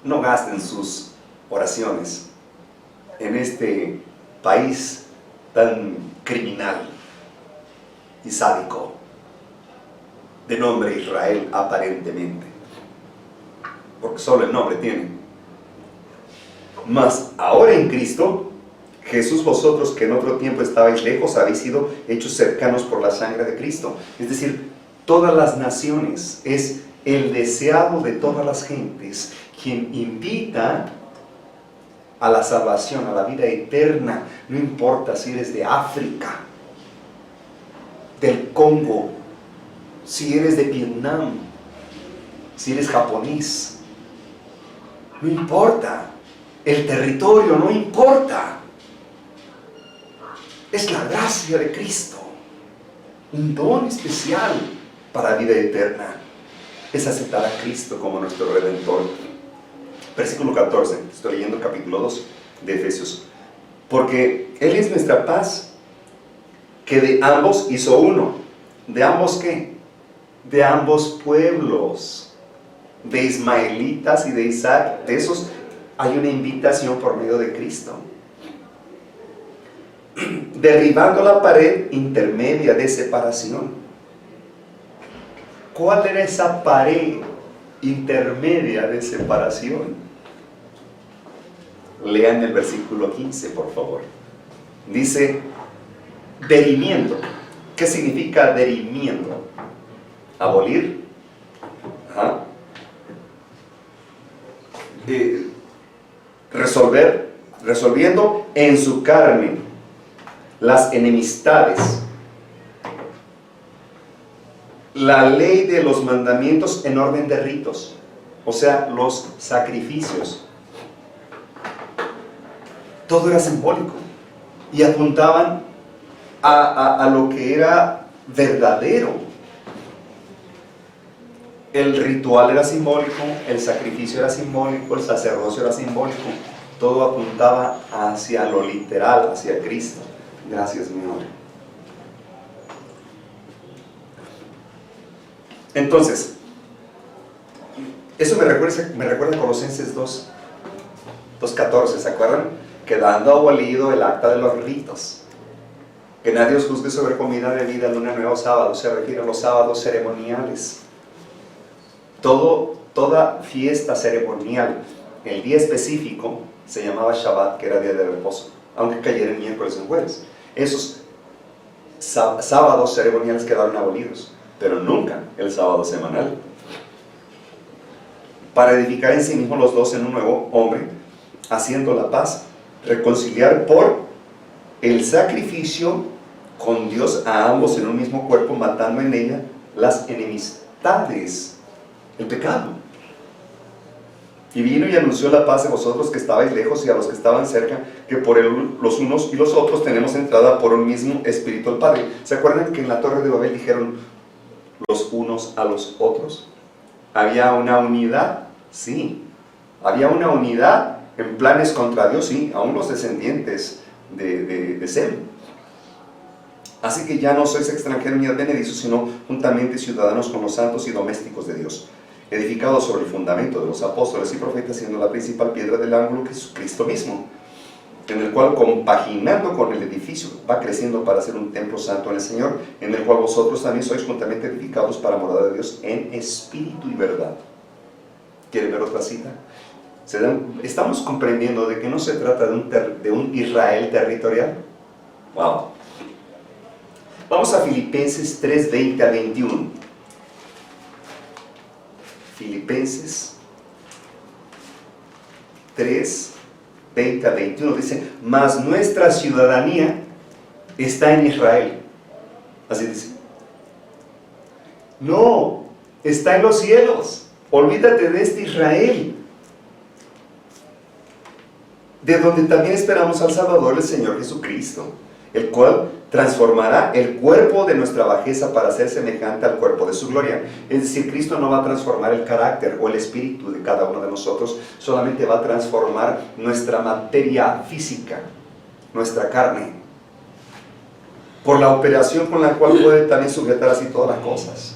Speaker 1: No gasten sus oraciones en este país tan criminal y sádico, de nombre Israel aparentemente, porque solo el nombre tiene. Mas ahora en Cristo Jesús, vosotros que en otro tiempo estabais lejos, habéis sido hechos cercanos por la sangre de Cristo. Es decir, todas las naciones, es el deseado de todas las gentes quien invita a la salvación, a la vida eterna. No importa si eres de África, del Congo, si eres de Vietnam, si eres japonés, no importa, el territorio no importa, es la gracia de Cristo, un don especial para vida eterna, es aceptar a Cristo como nuestro Redentor. Versículo 14, estoy leyendo capítulo 2 de Efesios. Porque Él es nuestra paz, que de ambos hizo uno. ¿De ambos qué? De ambos pueblos, de ismaelitas y de Isaac. De esos hay una invitación por medio de Cristo. Derribando la pared intermedia de separación. ¿Cuál era esa pared intermedia de separación? Lean el versículo 15, por favor. Dice, derimiendo. ¿Qué significa derimiendo? Abolir. Ajá. Resolviendo en su carne las enemistades, la ley de los mandamientos en orden de ritos, o sea, los sacrificios. Todo era simbólico y apuntaban a lo que era verdadero. El ritual era simbólico, el sacrificio era simbólico, el sacerdocio era simbólico. Todo apuntaba hacia lo literal, hacia Cristo. Gracias, mi amor. Entonces, eso me recuerda a Colosenses 2:14, ¿se acuerdan? Quedando abolido el acta de los ritos. Que nadie os juzgue sobre comida, bebida, luna nueva o sábado. Se refiere a los sábados ceremoniales. Toda fiesta ceremonial, el día específico se llamaba Shabbat, que era día de reposo, aunque cayera en miércoles o en jueves. Esos sábados ceremoniales quedaron abolidos, pero nunca el sábado semanal. Para edificar en sí mismos los dos en un nuevo hombre, haciendo la paz, reconciliar por el sacrificio con Dios a ambos en un mismo cuerpo, matando en ella las potestades, el pecado. Y vino y anunció la paz a vosotros que estabais lejos y a los que estaban cerca, que por los unos y los otros tenemos entrada por un mismo Espíritu al Padre. ¿Se acuerdan que en la Torre de Babel dijeron los unos a los otros? ¿Había una unidad? Sí. ¿Había una unidad en planes contra Dios? Sí, aún los descendientes de Sem. Así que ya no sois extranjeros ni advenedizos, sino juntamente ciudadanos con los santos y domésticos de Dios, edificados sobre el fundamento de los apóstoles y profetas, siendo la principal piedra del ángulo Jesucristo mismo, en el cual, compaginando con el edificio, va creciendo para ser un templo santo en el Señor, en el cual vosotros también sois juntamente edificados para morada de Dios en espíritu y verdad. ¿Quieren ver otra cita? Estamos comprendiendo de que no se trata de un Israel territorial. Wow. Vamos a Filipenses 3, 20 a 21. Filipenses 3, 20 a 21 dice: mas nuestra ciudadanía está en Israel. Así dice. No, está en los cielos. Olvídate de este Israel, de donde también esperamos al Salvador, el Señor Jesucristo, el cual transformará el cuerpo de nuestra bajeza para ser semejante al cuerpo de su gloria. Es decir, Cristo no va a transformar el carácter o el espíritu de cada uno de nosotros, solamente va a transformar nuestra materia física, nuestra carne, por la operación con la cual puede también sujetar así todas las cosas.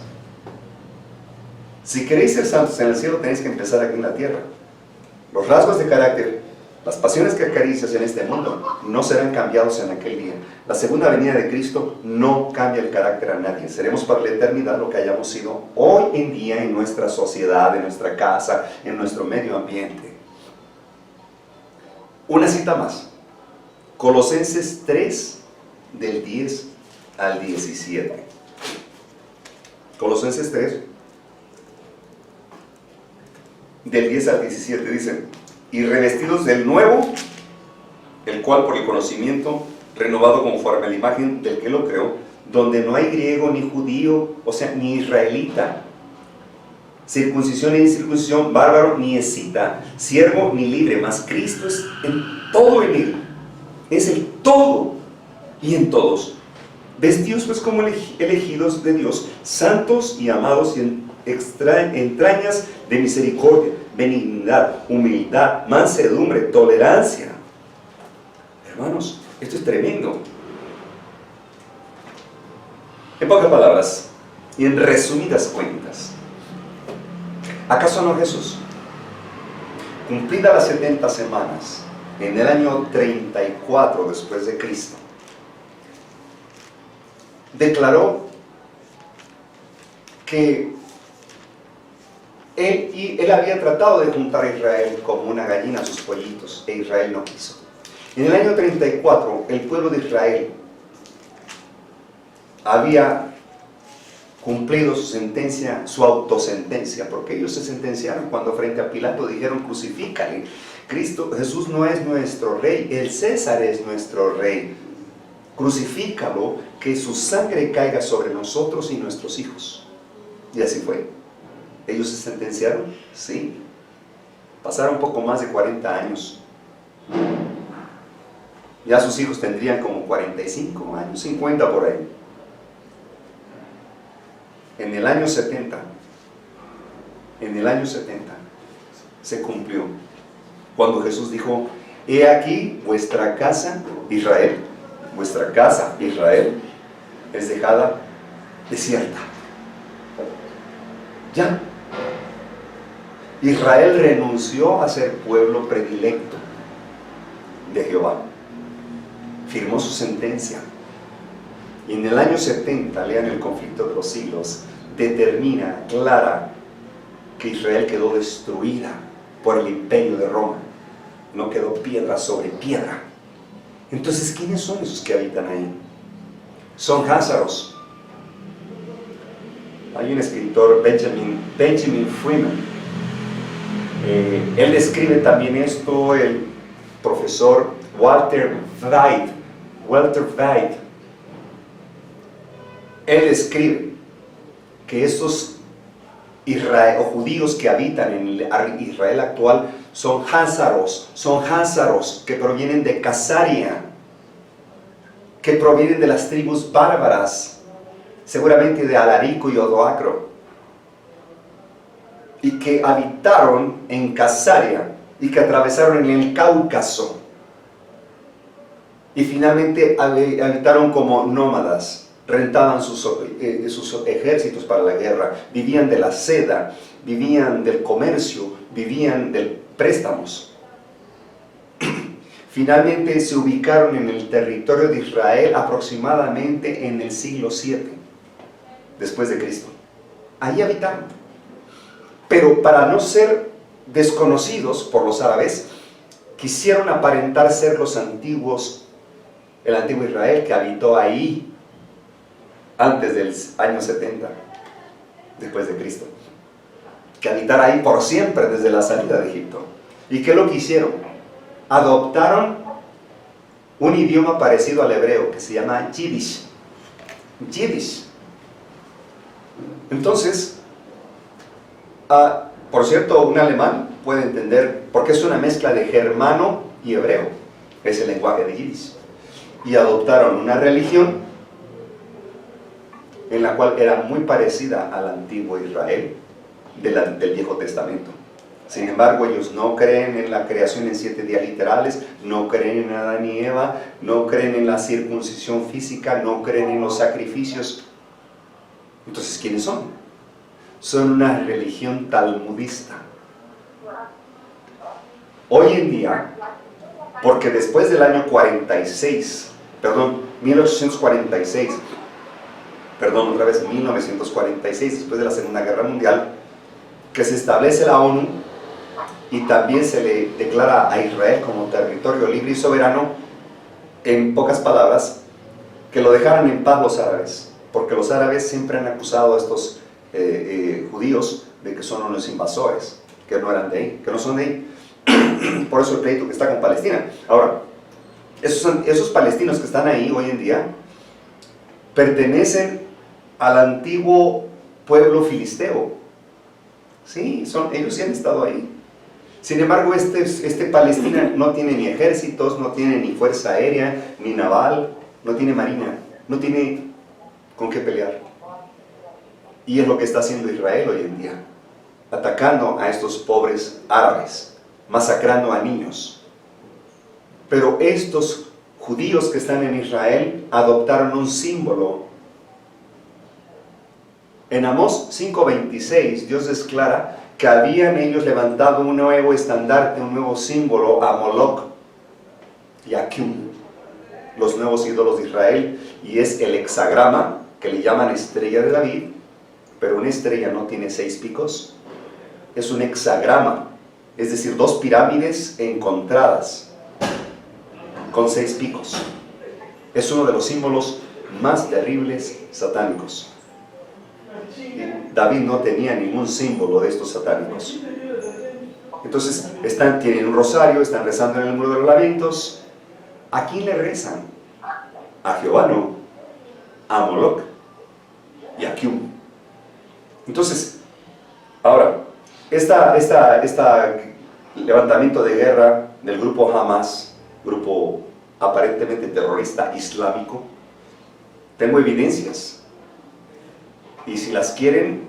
Speaker 1: Si queréis ser santos en el cielo, tenéis que empezar aquí en la tierra. Los rasgos de carácter, las pasiones que acaricias en este mundo no serán cambiados en aquel día. La segunda venida de Cristo no cambia el carácter a nadie. Seremos para la eternidad lo que hayamos sido hoy en día en nuestra sociedad, en nuestra casa, en nuestro medio ambiente. Una cita más. Colosenses 3, del 10 al 17. Colosenses 3, del 10 al 17 dice: y revestidos del nuevo, el cual por el conocimiento renovado conforme a la imagen del que lo creó, donde no hay griego ni judío, o sea, ni israelita, circuncisión ni incircuncisión, bárbaro ni escita, siervo ni libre, mas Cristo es en todo en él, es el todo y en todos. Vestidos pues como elegidos de Dios, santos y amados y en entrañas de misericordia, benignidad, humildad, mansedumbre, tolerancia. Hermanos, esto es tremendo. En pocas palabras y en resumidas cuentas, ¿acaso no Jesús, cumplidas las 70 semanas, en el año 34 después de Cristo, declaró que él había tratado de juntar a Israel como una gallina a sus pollitos, e Israel no quiso? En el año 34, el pueblo de Israel había cumplido su sentencia, su autosentencia, porque ellos se sentenciaron cuando frente a Pilato dijeron: crucifícale. Jesús no es nuestro rey, el César es nuestro rey. Crucifícalo, que su sangre caiga sobre nosotros y nuestros hijos. Y así fue. ¿Ellos se sentenciaron? Sí. Pasaron un poco más de 40 años. Ya sus hijos tendrían como 45 años, 50 por ahí. En el año 70 se cumplió cuando Jesús dijo: he aquí vuestra casa Israel es dejada desierta. Ya. Israel renunció a ser pueblo predilecto de Jehová. Firmó su sentencia. Y en el año 70, lean el conflicto de los siglos, determina, clara, que Israel quedó destruida por el imperio de Roma. No quedó piedra sobre piedra. Entonces, ¿quiénes son esos que habitan ahí? Son házaros. Hay un escritor, Benjamin Freeman. Él describe también esto, el profesor Walter White. Él escribe que estos Israel, o judíos que habitan en Israel actual son házaros que provienen de Casaria, que provienen de las tribus bárbaras, seguramente de Alarico y Odoacro, y que habitaron en Casaria y que atravesaron en el Cáucaso y finalmente habitaron como nómadas, rentaban sus ejércitos para la guerra, vivían de la seda, vivían del comercio, vivían de préstamos. Finalmente se ubicaron en el territorio de Israel aproximadamente en el siglo VII después de Cristo. Allí habitaron. Pero para no ser desconocidos por los árabes, quisieron aparentar ser los antiguos, el antiguo Israel que habitó ahí antes del año 70 después de Cristo, que habitara ahí por siempre desde la salida de Egipto. ¿Y qué es lo que hicieron? Adoptaron un idioma parecido al hebreo que se llama Yiddish. Entonces, por cierto, un alemán puede entender, porque es una mezcla de germano y hebreo, es el lenguaje de Yiddish. Y adoptaron una religión en la cual era muy parecida al antiguo Israel del Viejo Testamento. Sin embargo, ellos no creen en la creación en 7 días literales, no creen en Adán y Eva, no creen en la circuncisión física, no creen en los sacrificios. Entonces, ¿quiénes son? Son una religión talmudista. Hoy en día, porque después del año 1946, después de la Segunda Guerra Mundial, que se establece la ONU y también se le declara a Israel como territorio libre y soberano, en pocas palabras, que lo dejaran en paz los árabes, porque los árabes siempre han acusado a estos judíos de que son unos invasores, que no eran de ahí, que no son de ahí. Por eso el pleito que está con Palestina. Ahora, esos palestinos que están ahí hoy en día pertenecen al antiguo pueblo filisteo. Sí, ellos sí han estado ahí. Sin embargo, Palestina no tiene ni ejércitos, no tiene ni fuerza aérea, ni naval, no tiene marina, no tiene con qué pelear. Y es lo que está haciendo Israel hoy en día, atacando a estos pobres árabes, masacrando a niños. Pero estos judíos que están en Israel adoptaron un símbolo. En Amós 5:26, Dios declara que habían ellos levantado un nuevo estandarte, un nuevo símbolo a Moloch y a Aqum, los nuevos ídolos de Israel, y es el hexagrama, que le llaman estrella de David, pero una estrella no tiene 6 picos, es un hexagrama, es decir, 2 pirámides encontradas con 6 picos. Es uno de los símbolos más terribles satánicos. David no tenía ningún símbolo de estos satánicos. Entonces, tienen un rosario, están rezando en el muro de los lamentos. ¿A quién le rezan? A Jehová no, a Moloch y a Aqum. Entonces, ahora, este levantamiento de guerra del grupo Hamas, grupo aparentemente terrorista islámico, tengo evidencias. Y si las quieren,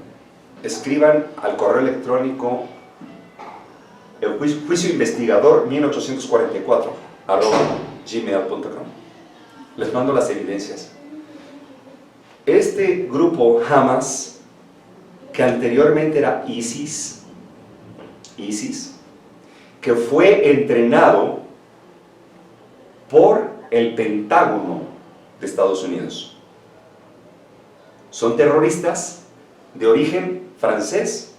Speaker 1: escriban al correo electrónico el juicio investigador 1844 @gmail.com. Les mando las evidencias. Este grupo Hamas, que anteriormente era ISIS, que fue entrenado por el Pentágono de Estados Unidos. Son terroristas de origen francés,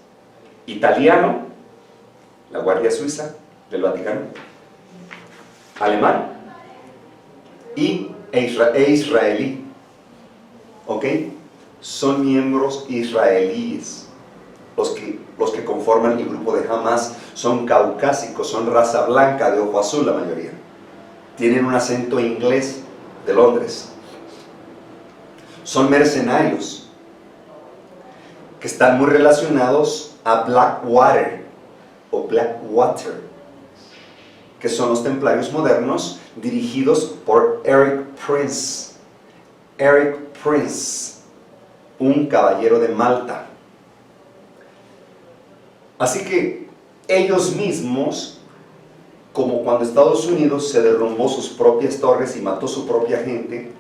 Speaker 1: italiano, la Guardia Suiza del Vaticano, alemán e israelí. ¿Ok? Son miembros israelíes. Los que conforman el grupo de Hamas son caucásicos, son raza blanca, de ojo azul la mayoría. Tienen un acento inglés de Londres. Son mercenarios que están muy relacionados a Blackwater o Blackwater, que son los templarios modernos dirigidos por Eric Prince. Eric Prince, un caballero de Malta. Así que ellos mismos, como cuando Estados Unidos se derrumbó sus propias torres y mató su propia gente,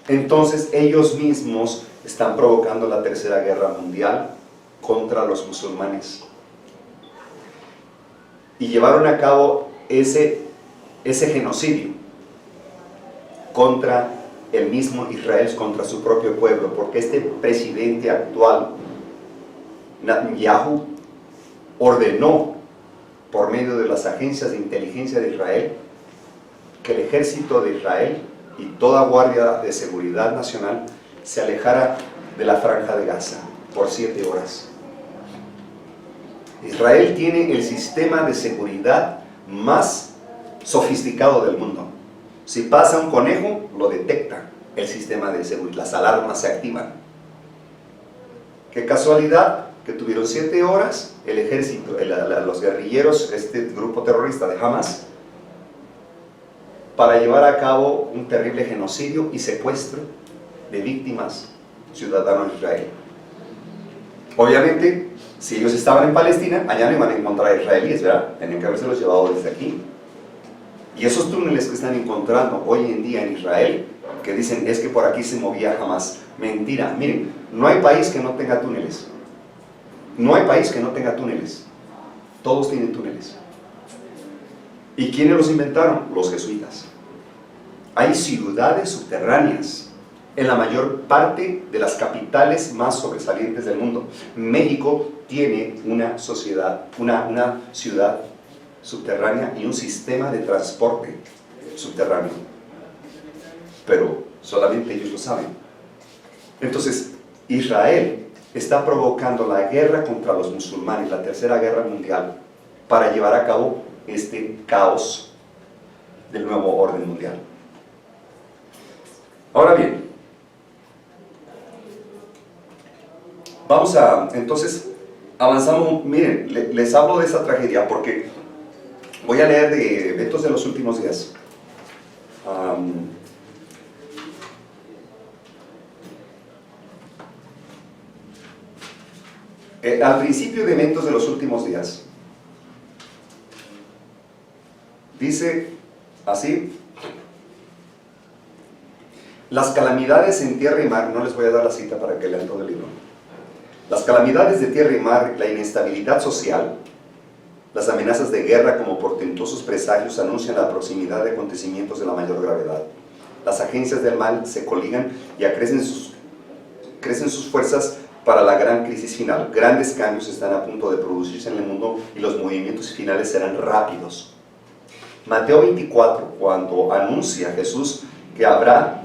Speaker 1: entonces ellos mismos están provocando la Tercera Guerra Mundial contra los musulmanes. Y llevaron a cabo ese genocidio contra el mismo Israel, contra su propio pueblo, porque este presidente actual, Netanyahu, ordenó por medio de las agencias de inteligencia de Israel que el ejército de Israel y toda guardia de seguridad nacional se alejara de la franja de Gaza por 7 horas. Israel tiene el sistema de seguridad más sofisticado del mundo. Si pasa un conejo, lo detecta el sistema de seguridad, las alarmas se activan. Qué casualidad que tuvieron 7 horas el ejército, los guerrilleros, este grupo terrorista de Hamas, para llevar a cabo un terrible genocidio y secuestro de víctimas ciudadanos de Israel. Obviamente, si ellos estaban en Palestina, allá no iban a encontrar israelíes, ¿verdad? Tenían que haberse los llevado desde aquí. Y esos túneles que están encontrando hoy en día en Israel, que dicen es que por aquí se movía Hamas, mentira. Miren, no hay país que no tenga túneles. No hay país que no tenga túneles. Todos tienen túneles. ¿Y quiénes los inventaron? Los jesuitas. Hay ciudades subterráneas en la mayor parte de las capitales más sobresalientes del mundo. México tiene una ciudad subterránea y un sistema de transporte subterráneo. Pero solamente ellos lo saben. Entonces, Israel está provocando la guerra contra los musulmanes, la Tercera Guerra Mundial, para llevar a cabo este caos del nuevo orden mundial. Ahora bien, entonces, avanzamos. Miren, les hablo de esa tragedia porque voy a leer de eventos de los últimos días. Al principio de eventos de los últimos días, dice así: las calamidades en tierra y mar, no les voy a dar la cita para que lean todo el libro. Las calamidades de tierra y mar, la inestabilidad social, las amenazas de guerra como portentosos presagios anuncian la proximidad de acontecimientos de la mayor gravedad. Las agencias del mal se coligan y crecen sus fuerzas para la gran crisis final. Grandes cambios están a punto de producirse en el mundo y los movimientos finales serán rápidos. Mateo 24, cuando anuncia Jesús que habrá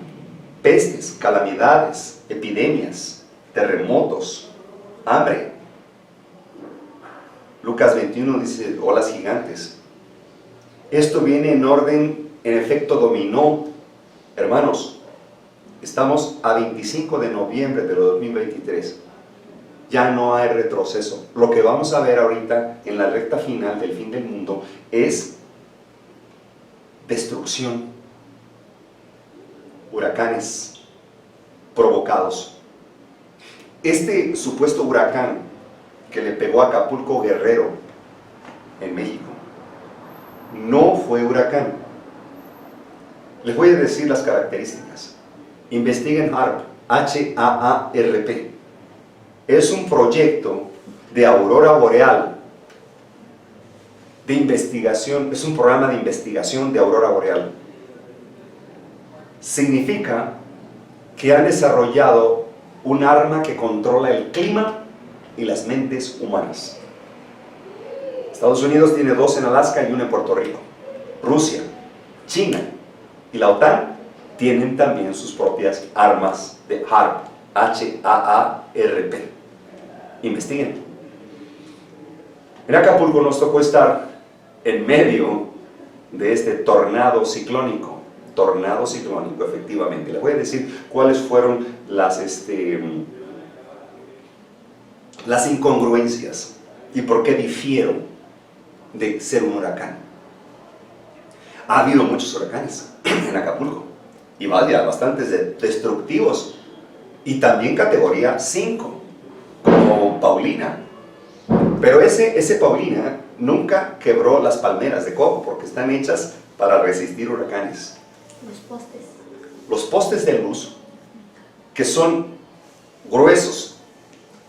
Speaker 1: pestes, calamidades, epidemias, terremotos, hambre. Lucas 21 dice olas gigantes. Esto viene en orden, en efecto dominó. Hermanos, estamos a 25 de noviembre de 2023. Ya no hay retroceso. Lo que vamos a ver ahorita en la recta final del fin del mundo es destrucción, huracanes provocados. Este supuesto huracán que le pegó a Acapulco Guerrero en México no fue huracán. Les voy a decir las características. Investiguen HAARP, H-A-A-R-P. Es un proyecto de aurora boreal, de investigación, es un programa de investigación de aurora boreal. Significa que han desarrollado un arma que controla el clima y las mentes humanas. Estados Unidos tiene 2 en Alaska y 1 en Puerto Rico. Rusia, China y la OTAN tienen también sus propias armas de HAARP, H-A-A-R-P. Investiguen. En Acapulco nos tocó estar en medio de este tornado ciclónico, efectivamente. Les voy a decir cuáles fueron las incongruencias y por qué difiero de ser un huracán. Ha habido muchos huracanes en Acapulco y vaya, bastantes destructivos y también categoría 5, como Paulina. Pero ese Paulina nunca quebró las palmeras de coco porque están hechas para resistir huracanes.
Speaker 2: Los postes.
Speaker 1: Los postes de luz, que son gruesos,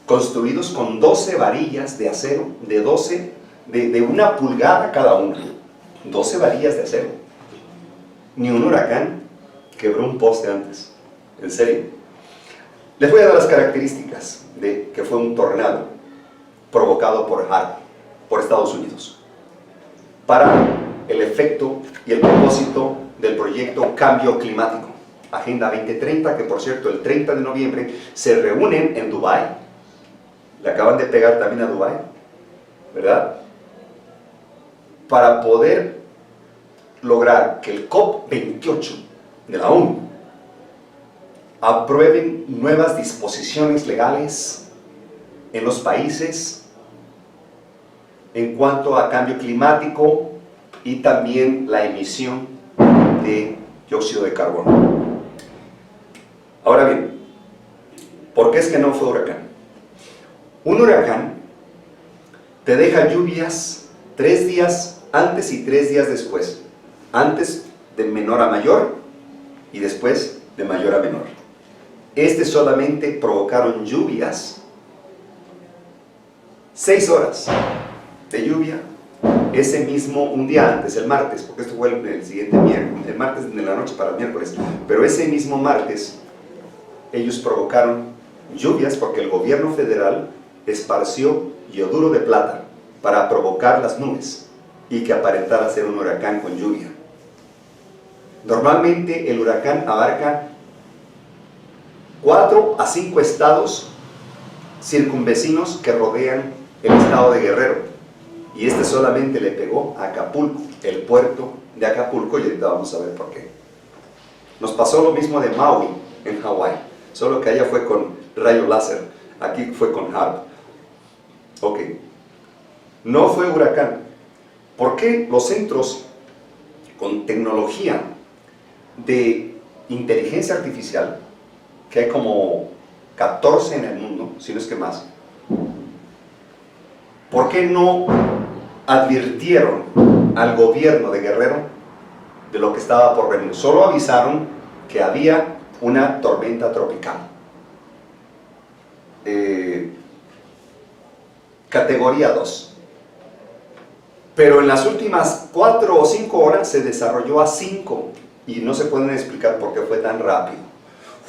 Speaker 1: construidos con 12 varillas de acero, de 1 pulgada cada una, 12 varillas de acero. Ni un huracán quebró un poste antes, en serio. Les voy a dar las características de que fue un tornado provocado por Harvey, por Estados Unidos, para el efecto y el propósito del proyecto Cambio Climático, Agenda 2030, que por cierto el 30 de noviembre se reúnen en Dubái. Le acaban de pegar también a Dubái, ¿verdad? Para poder lograr que el COP28 de la ONU aprueben nuevas disposiciones legales en los países en cuanto a cambio climático y también la emisión de dióxido de carbono. Ahora bien, ¿por qué es que no fue huracán? Un huracán te deja lluvias 3 días antes y 3 días después. Antes de menor a mayor y después de mayor a menor. Solamente provocaron lluvias, 6 horas de lluvia, un día antes, el martes, porque esto fue el siguiente miércoles, el martes de la noche para el miércoles, pero ese mismo martes ellos provocaron lluvias porque el gobierno federal esparció yoduro de plata para provocar las nubes y que aparentara ser un huracán con lluvia. Normalmente el huracán abarca 4 a 5 estados circunvecinos que rodean el estado de Guerrero. Y solamente le pegó a Acapulco, el puerto de Acapulco, y ahorita vamos a ver por qué. Nos pasó lo mismo de Maui, en Hawái, solo que allá fue con rayo láser, aquí fue con HARP. Ok, no fue huracán. ¿Por qué los centros con tecnología de inteligencia artificial, que hay como 14 en el mundo, si no es que más, por qué no advirtieron al gobierno de Guerrero de lo que estaba por venir? Solo avisaron que había una tormenta tropical, categoría 2, pero en las últimas 4 o 5 horas se desarrolló a 5 y no se pueden explicar por qué fue tan rápido.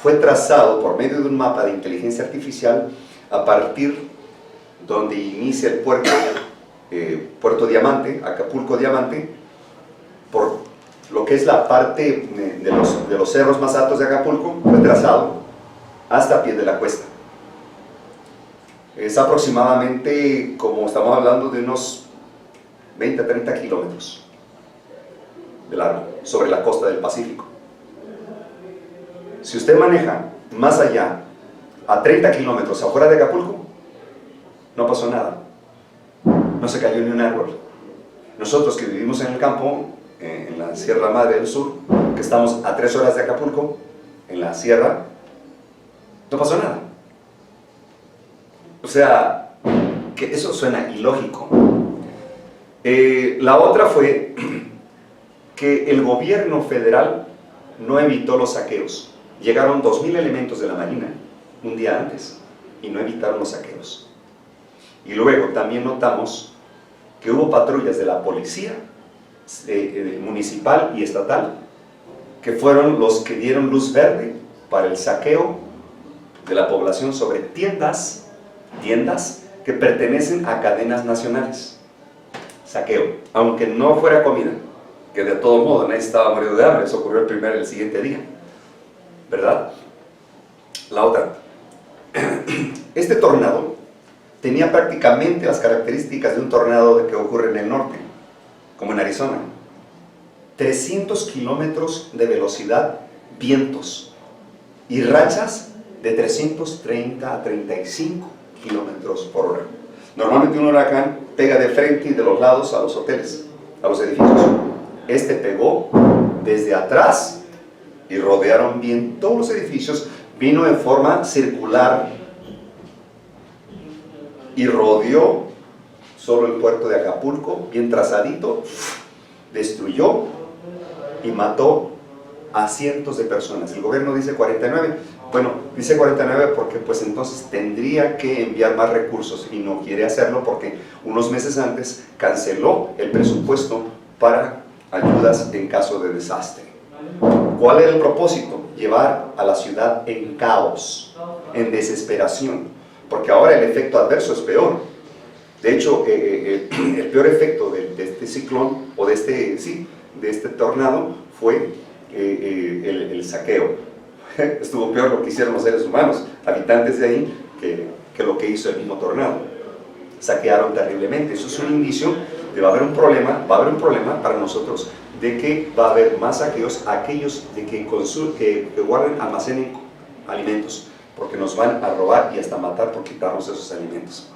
Speaker 1: Fue trazado por medio de un mapa de inteligencia artificial a partir donde inicia el Puerto Diamante, Acapulco Diamante, por lo que es la parte de los cerros más altos de Acapulco, fue trazado hasta pie de la cuesta. Es aproximadamente, como estamos hablando, de unos 20 a 30 kilómetros de largo, sobre la costa del Pacífico. Si usted maneja más allá, a 30 kilómetros afuera de Acapulco, no pasó nada, no se cayó ni un árbol. Nosotros que vivimos en el campo, en la Sierra Madre del Sur, que estamos a 3 horas de Acapulco, en la sierra, no pasó nada. O sea, que eso suena ilógico. La otra fue que el gobierno federal no evitó los saqueos. Llegaron 2,000 elementos de la Marina un día antes y no evitaron los saqueos. Y luego también notamos que hubo patrullas de la policía municipal y estatal que fueron los que dieron luz verde para el saqueo de la población sobre tiendas que pertenecen a cadenas nacionales. Saqueo, aunque no fuera comida, que de todo modo nadie estaba muriendo de hambre, eso ocurrió el siguiente día, ¿verdad? La otra, este tornado tenía prácticamente las características de un tornado que ocurre en el norte, como en Arizona. 300 kilómetros de velocidad, vientos, y rachas de 330 a 35 kilómetros por hora. Normalmente un huracán pega de frente y de los lados a los hoteles, a los edificios. Este pegó desde atrás y rodearon bien todos los edificios, vino en forma circular y rodeó solo el puerto de Acapulco, bien trazadito, destruyó y mató a cientos de personas. El gobierno dice 49, bueno, dice 49 porque pues entonces tendría que enviar más recursos y no quiere hacerlo porque unos meses antes canceló el presupuesto para ayudas en caso de desastre. ¿Cuál era el propósito? Llevar a la ciudad en caos, en desesperación, porque ahora el efecto adverso es peor. De hecho, el peor efecto de este ciclón, o de este tornado, fue el saqueo. Estuvo peor lo que hicieron los seres humanos, habitantes de ahí, que lo que hizo el mismo tornado. Saquearon terriblemente. Eso es un indicio de va a haber un problema para nosotros, de que va a haber más saqueos, aquellos de que guarden, almacenen alimentos, porque nos van a robar y hasta matar por quitarnos esos alimentos.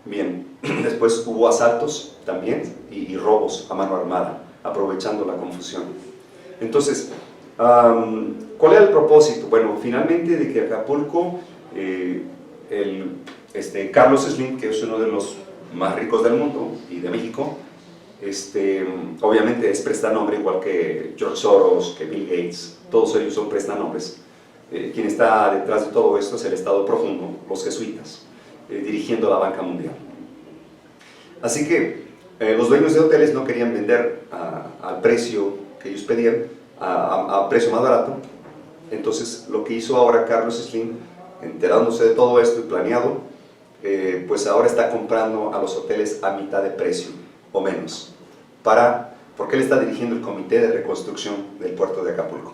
Speaker 1: Bien, después hubo asaltos también y robos a mano armada, aprovechando la confusión. Entonces, ¿cuál era el propósito? Bueno, finalmente de que Acapulco, Carlos Slim, que es uno de los más ricos del mundo y de México, obviamente es prestanombre, igual que George Soros, que Bill Gates, todos ellos son prestanombres. Quien está detrás de todo esto es el Estado Profundo, los jesuitas, dirigiendo la banca mundial. Así que los dueños de hoteles no querían vender al precio que ellos pedían, a precio más barato. Entonces lo que hizo ahora Carlos Slim, enterándose de todo esto y planeado, pues ahora está comprando a los hoteles a mitad de precio o menos, porque él está dirigiendo el comité de reconstrucción del puerto de Acapulco.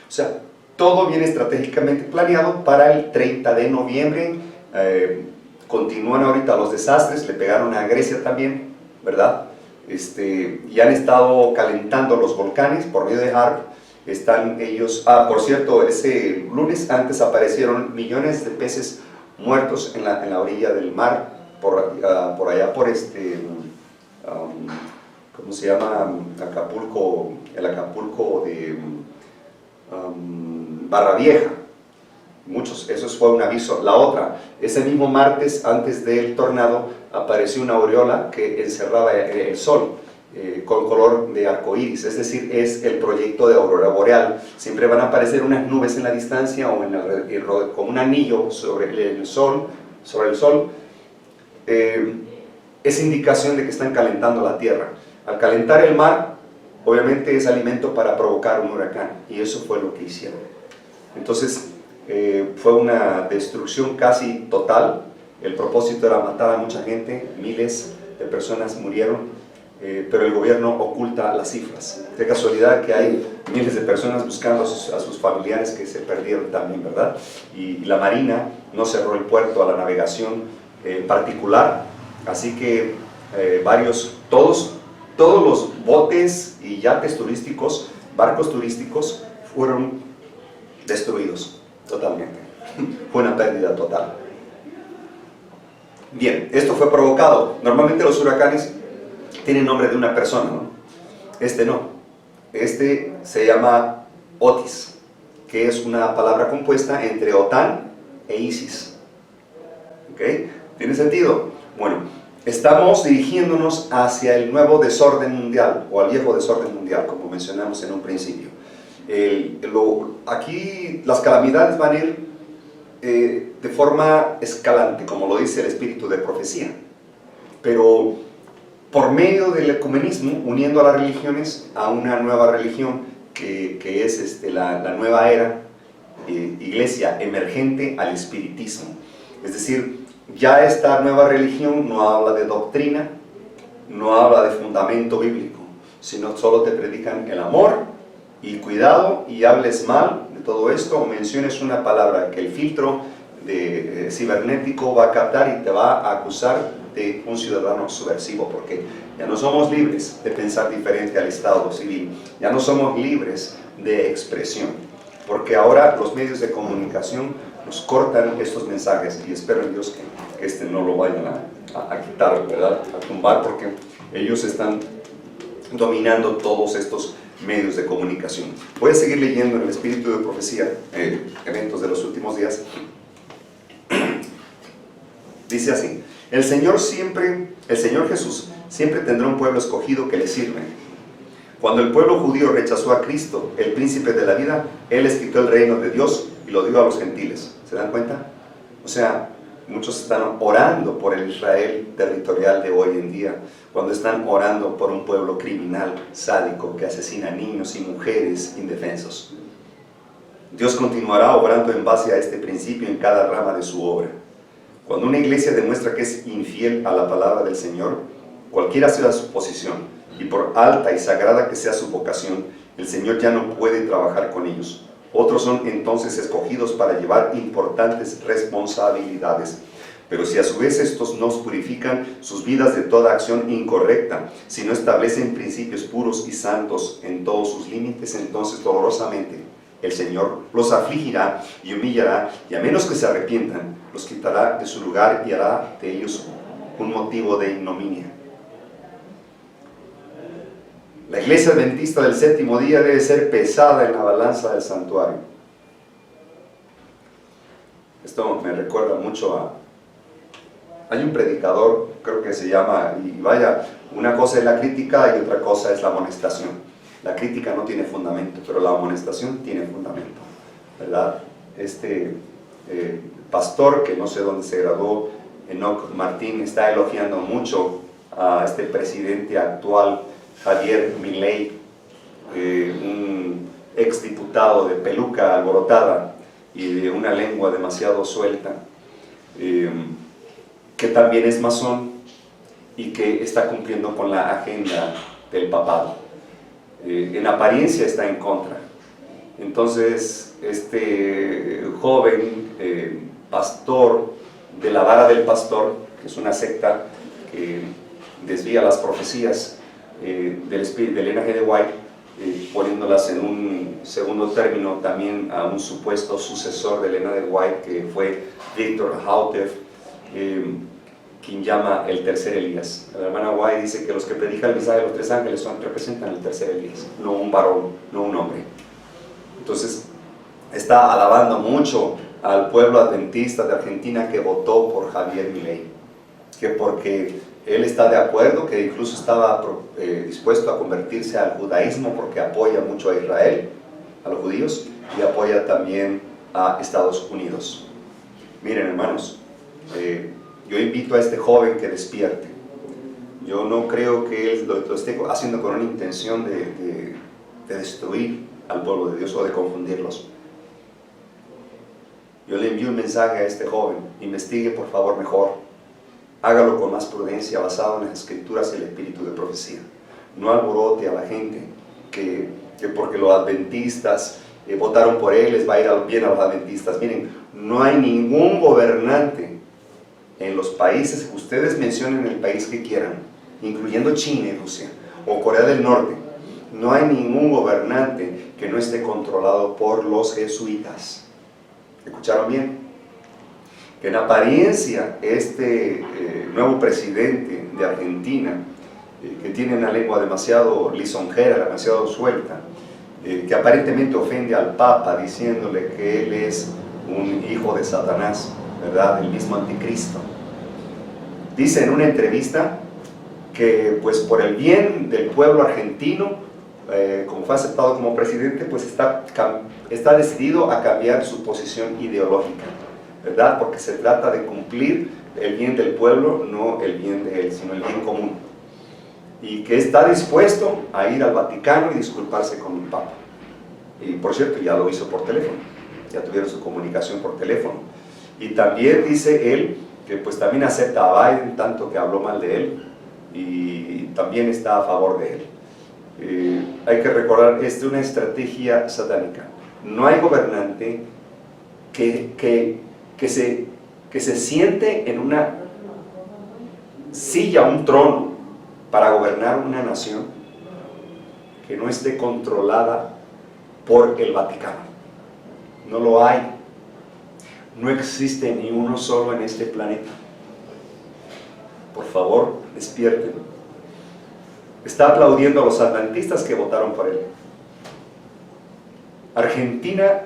Speaker 1: O sea, todo viene estratégicamente planeado para el 30 de noviembre. Continúan ahorita los desastres, le pegaron a Grecia también, ¿verdad? Y han estado calentando los volcanes por medio de HAARP. Están ellos, por cierto, ese lunes antes aparecieron millones de peces muertos en la orilla del mar, por allá por ¿cómo se llama? Acapulco, el Acapulco de Barra Vieja. Muchos, eso fue un aviso. La otra, ese mismo martes antes del tornado apareció una aureola que encerraba el sol con color de arco iris, es decir, es el proyecto de aurora boreal. Siempre van a aparecer unas nubes en la distancia o con un anillo sobre el sol, es indicación de que están calentando la tierra. Al calentar el mar, obviamente es alimento para provocar un huracán, y eso fue lo que hicieron. Entonces fue una destrucción casi total. El propósito era matar a mucha gente, miles de personas murieron, pero el gobierno oculta las cifras. De casualidad que hay miles de personas buscando a sus familiares que se perdieron también, ¿verdad? Y la Marina no cerró el puerto a la navegación particular, así que todos los botes y yates turísticos, barcos turísticos, fueron destruidos totalmente. Fue una pérdida total. Bien, esto fue provocado. Normalmente los huracanes tienen nombre de una persona, ¿no? Este no. Este se llama Otis, que es una palabra compuesta entre Otán e Isis. ¿Ok? ¿Tiene sentido? Bueno, estamos dirigiéndonos hacia el nuevo desorden mundial, o al viejo desorden mundial, como mencionamos en un principio. Aquí las calamidades van a ir de forma escalante, como lo dice el espíritu de profecía, pero por medio del ecumenismo, uniendo a las religiones a una nueva religión que es la nueva era, iglesia emergente al espiritismo. Es decir, ya esta nueva religión no habla de doctrina, no habla de fundamento bíblico, sino solo te predican el amor y cuidado, y hables mal de todo esto o menciones una palabra que el filtro cibernético va a captar y te va a acusar de un ciudadano subversivo, porque ya no somos libres de pensar diferente al Estado civil, ya no somos libres de expresión, porque ahora los medios de comunicación nos cortan estos mensajes, y espero en Dios que este no lo vayan a quitar, ¿verdad? A tumbar, porque ellos están dominando todos estos medios de comunicación. Voy a seguir leyendo en el Espíritu de Profecía, Eventos de los Últimos Días. Dice así: el Señor Jesús siempre tendrá un pueblo escogido que le sirve. Cuando el pueblo judío rechazó a Cristo, el príncipe de la vida, Él les quitó el reino de Dios y lo dio a los gentiles. ¿Se dan cuenta? O sea, muchos están orando por el Israel territorial de hoy en día, cuando están orando por un pueblo criminal, sádico, que asesina niños y mujeres indefensos. Dios continuará obrando en base a este principio en cada rama de su obra. Cuando una iglesia demuestra que es infiel a la palabra del Señor, cualquiera sea su posición, y por alta y sagrada que sea su vocación, el Señor ya no puede trabajar con ellos. Otros son entonces escogidos para llevar importantes responsabilidades. Pero si a su vez estos no purifican sus vidas de toda acción incorrecta, si no establecen principios puros y santos en todos sus límites, entonces dolorosamente el Señor los afligirá y humillará, y a menos que se arrepientan, los quitará de su lugar y hará de ellos un motivo de ignominia. La iglesia adventista del séptimo día debe ser pesada en la balanza del santuario. Esto me recuerda mucho a... Hay un predicador, creo que se llama, y vaya, una cosa es la crítica y otra cosa es la amonestación. La crítica no tiene fundamento, pero la amonestación tiene fundamento, ¿verdad? Pastor, que no sé dónde se graduó, Enoch Martín, está elogiando mucho a este presidente actual, Javier Milei, un exdiputado de peluca alborotada y de una lengua demasiado suelta, que también es masón y que está cumpliendo con la agenda del papado. En apariencia está en contra. Entonces, este joven pastor de la vara del pastor, que es una secta que desvía las profecías del espíritu de Elena G. de White, poniéndolas en un segundo término también a un supuesto sucesor de Elena de White, que fue Víctor Houteff, quien llama el tercer Elías. La hermana White dice que los que predican el mensaje de los tres ángeles representan el tercer Elías, no un varón, no un hombre. Entonces está alabando mucho al pueblo adventista de Argentina que votó por Javier Milei, que porque él está de acuerdo, que incluso estaba dispuesto a convertirse al judaísmo porque apoya mucho a Israel, a los judíos, y apoya también a Estados Unidos. Miren, hermanos, yo invito a este joven que despierte. Yo no creo que él lo esté haciendo con una intención de destruir al pueblo de Dios o de confundirlos. Yo le envío un mensaje a este joven: investigue por favor mejor, hágalo con más prudencia, basado en las escrituras y el espíritu de profecía. No alborote a la gente que porque los adventistas votaron por él, les va a ir bien a los adventistas. Miren, no hay ningún gobernante en los países, ustedes mencionen el país que quieran, incluyendo China y Rusia, o Corea del Norte, no hay ningún gobernante que no esté controlado por los jesuitas. ¿Escucharon bien? Que en apariencia este nuevo presidente de Argentina, que tiene una lengua demasiado lisonjera, demasiado suelta, que aparentemente ofende al Papa diciéndole que él es un hijo de Satanás, ¿verdad? El mismo anticristo. Dice en una entrevista que pues por el bien del pueblo argentino, como fue aceptado como presidente, pues está decidido a cambiar su posición ideológica, ¿verdad? Porque se trata de cumplir el bien del pueblo, no el bien de él, sino el bien común. Y que está dispuesto a ir al Vaticano y disculparse con el Papa. Y por cierto, ya lo hizo por teléfono, ya tuvieron su comunicación por teléfono. Y también dice él que pues también acepta a Biden, tanto que habló mal de él, y también está a favor de él. Hay que recordar, es una estrategia satánica. No hay gobernante que se siente en una silla, un trono, para gobernar una nación que no esté controlada por el Vaticano. No lo hay. No existe ni uno solo en este planeta. Por favor, despierten. Está aplaudiendo a los atlantistas que votaron por él. Argentina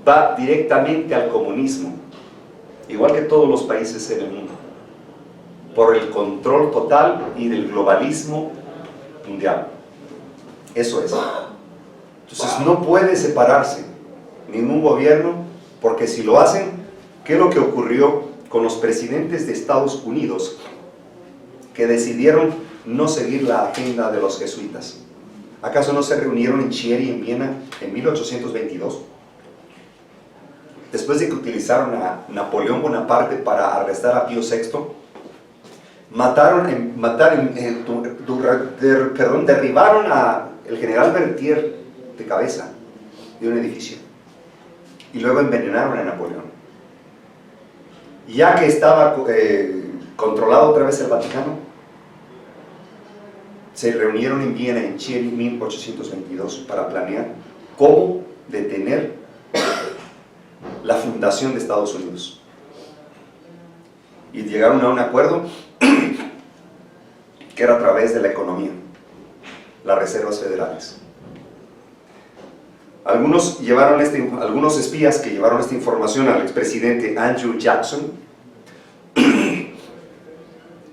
Speaker 1: va directamente al comunismo, igual que todos los países en el mundo, por el control total y del globalismo mundial. Eso es. Entonces no puede separarse ningún gobierno, porque si lo hacen, ¿qué es lo que ocurrió con los presidentes de Estados Unidos que decidieron no seguir la agenda de los jesuitas? ¿Acaso no se reunieron en Chieri, en Viena, en 1822? Después de que utilizaron a Napoleón Bonaparte para arrestar a Pío VI, derribaron a el general Berthier de cabeza de un edificio y luego envenenaron a Napoleón. Ya que estaba controlado otra vez el Vaticano, se reunieron en Viena, en Chieri, 1822, para planear cómo detener la fundación de Estados Unidos. Y llegaron a un acuerdo que era a través de la economía, las reservas federales. Algunos espías que llevaron esta información al expresidente Andrew Jackson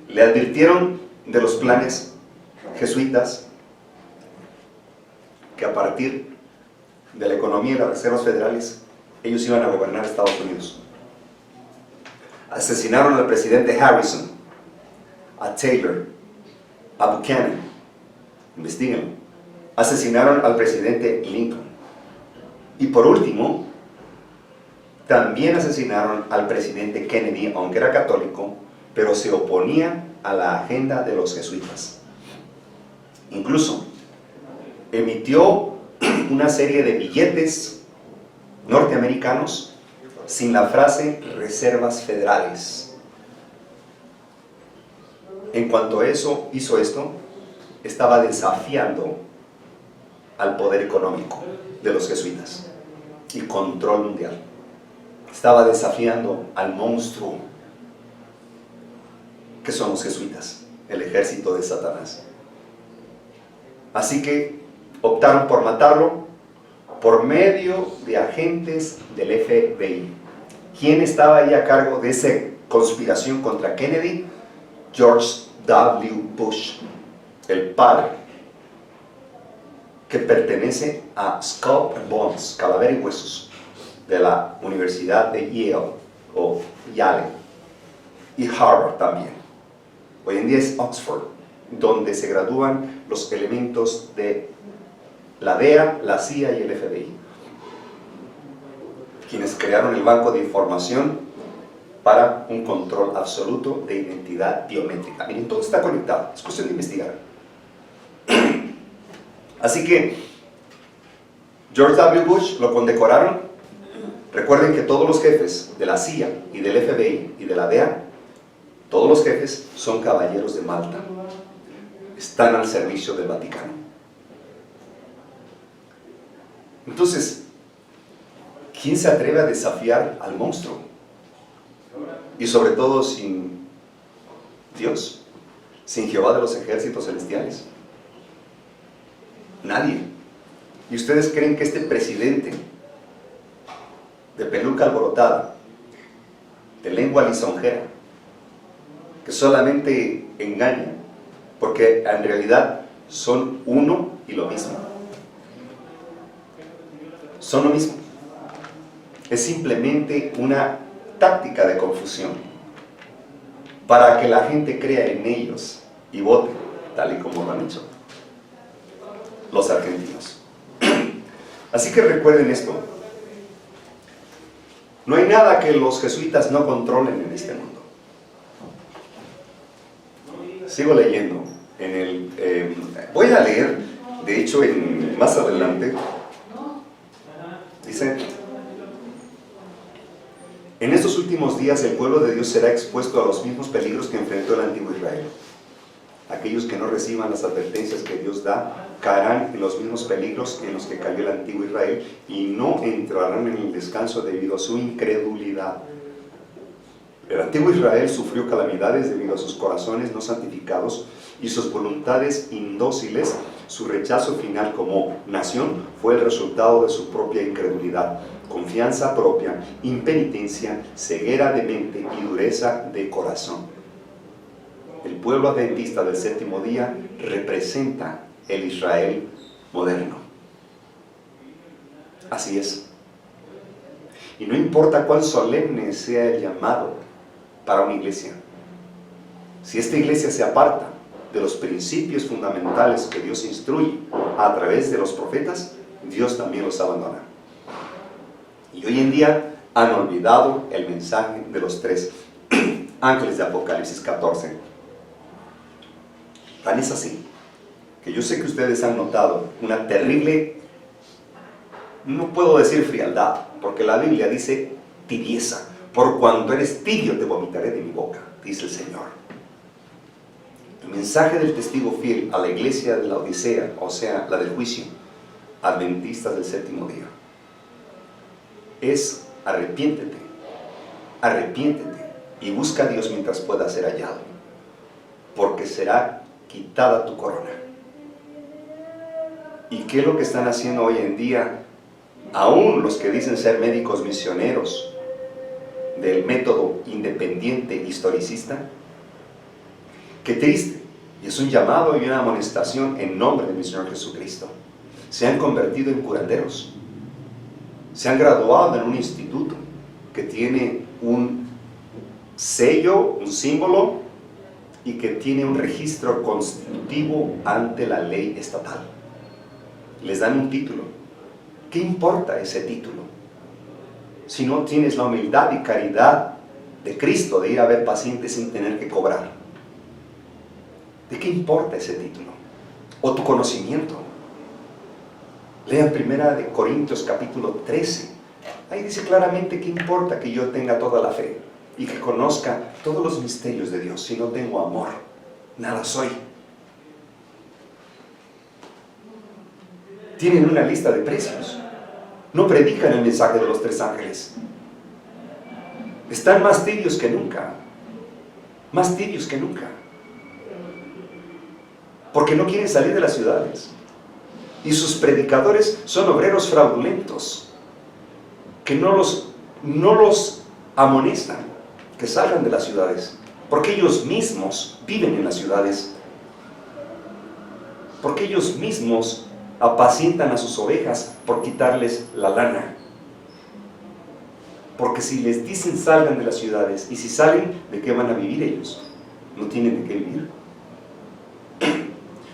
Speaker 1: le advirtieron de los planes jesuitas que a partir de la economía y las reservas federales ellos iban a gobernar Estados Unidos. Asesinaron al presidente Harrison, a Taylor, a Buchanan, investiguen. Asesinaron al presidente Lincoln. Y por último, también asesinaron al presidente Kennedy, aunque era católico, pero se oponía a la agenda de los jesuitas. Incluso emitió una serie de billetes norteamericanos sin la frase reservas federales. En cuanto a eso, hizo esto, estaba desafiando al poder económico de los jesuitas y control mundial. Estaba desafiando al monstruo que son los jesuitas, el ejército de Satanás. Así que optaron por matarlo por medio de agentes del FBI. ¿Quién estaba ahí a cargo de esa conspiración contra Kennedy? George W. Bush, el padre, que pertenece a Skull and Bones, Calavera y Huesos, de la Universidad de Yale, o Yale, y Harvard también. Hoy en día es Oxford, donde se gradúan los elementos de la DEA, la CIA y el FBI, quienes crearon el banco de información para un control absoluto de identidad biométrica. Miren, todo está conectado, es cuestión de investigar. Así que George W. Bush lo condecoraron. Recuerden que todos los jefes de la CIA y del FBI y de la DEA, todos los jefes son caballeros de Malta, están al servicio del Vaticano. Entonces, ¿quién se atreve a desafiar al monstruo? Y sobre todo sin Dios, sin Jehová de los ejércitos celestiales. Nadie. ¿Y ustedes creen que este presidente de peluca alborotada, de lengua lisonjera, que solamente engaña, porque en realidad son uno y lo mismo? Son lo mismo. Es simplemente una táctica de confusión para que la gente crea en ellos y vote, tal y como lo han hecho los argentinos. Así que recuerden esto: no hay nada que los jesuitas no controlen en este mundo. Sigo leyendo. Voy a leer, de hecho, más adelante, dice: en estos últimos días el pueblo de Dios será expuesto a los mismos peligros que enfrentó el antiguo Israel. Aquellos que no reciban las advertencias que Dios da caerán en los mismos peligros en los que cayó el antiguo Israel y no entrarán en el descanso debido a su incredulidad. El antiguo Israel sufrió calamidades debido a sus corazones no santificados y sus voluntades indóciles. Su rechazo final como nación fue el resultado de su propia incredulidad, confianza propia, impenitencia, ceguera de mente y dureza de corazón. El pueblo adventista del séptimo día representa el Israel moderno. Así es. Y no importa cuán solemne sea el llamado para una iglesia, si esta iglesia se aparta de los principios fundamentales que Dios instruye a través de los profetas, Dios también los abandona. Y hoy en día han olvidado el mensaje de los 3 ángeles de Apocalipsis 14. Tan es así que yo sé que ustedes han notado una terrible, no puedo decir frialdad, porque la Biblia dice tibieza. Por cuanto eres tibio te vomitaré de mi boca, dice el Señor. El mensaje del testigo fiel a la iglesia de la Odisea, o sea, la del juicio, adventistas del séptimo día, es arrepiéntete y busca a Dios mientras pueda ser hallado, porque será quitada tu corona. ¿Y qué es lo que están haciendo hoy en día? Aún los que dicen ser médicos misioneros del método independiente historicista. Qué triste, y es un llamado y una amonestación en nombre de mi Señor Jesucristo. Se han convertido en curanderos, se han graduado en un instituto que tiene un sello, un símbolo, y que tiene un registro constitutivo ante la ley estatal. Les dan un título. ¿Qué importa ese título? Si no tienes la humildad y caridad de Cristo de ir a ver pacientes sin tener que cobrar. ¿De qué importa ese título? O tu conocimiento. Lean 1 Corintios capítulo 13. Ahí dice claramente que importa que yo tenga toda la fe y que conozca todos los misterios de Dios. Si no tengo amor, nada soy. Tienen una lista de precios. No predican el mensaje de los 3 ángeles. Están más tibios que nunca. Más tibios que nunca. Porque no quieren salir de las ciudades. Y sus predicadores son obreros fraudulentos, que no los amonestan que salgan de las ciudades, porque ellos mismos viven en las ciudades, porque ellos mismos apacientan a sus ovejas por quitarles la lana. Porque si les dicen salgan de las ciudades, y si salen, ¿de qué van a vivir ellos? No tienen de qué vivir.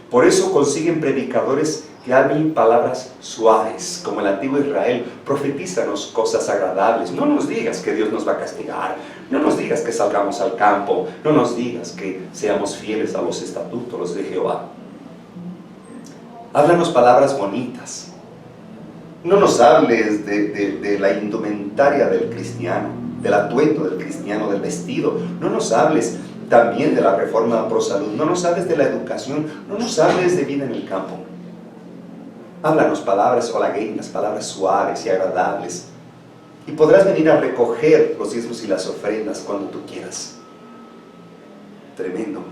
Speaker 1: Por eso consiguen predicadores que hablen palabras suaves, como el antiguo Israel. Profetízanos cosas agradables. No nos digas que Dios nos va a castigar. No nos digas que salgamos al campo. No nos digas que seamos fieles a los estatutos de Jehová. Háblanos palabras bonitas. No nos hables de la indumentaria del cristiano, del atuendo del cristiano, del vestido. No nos hables también de la reforma pro salud. No nos hables de la educación. No nos hables de vida en el campo. Háblanos palabras halagüeñas, palabras suaves y agradables. Y podrás venir a recoger los diezmos y las ofrendas cuando tú quieras. Tremendo.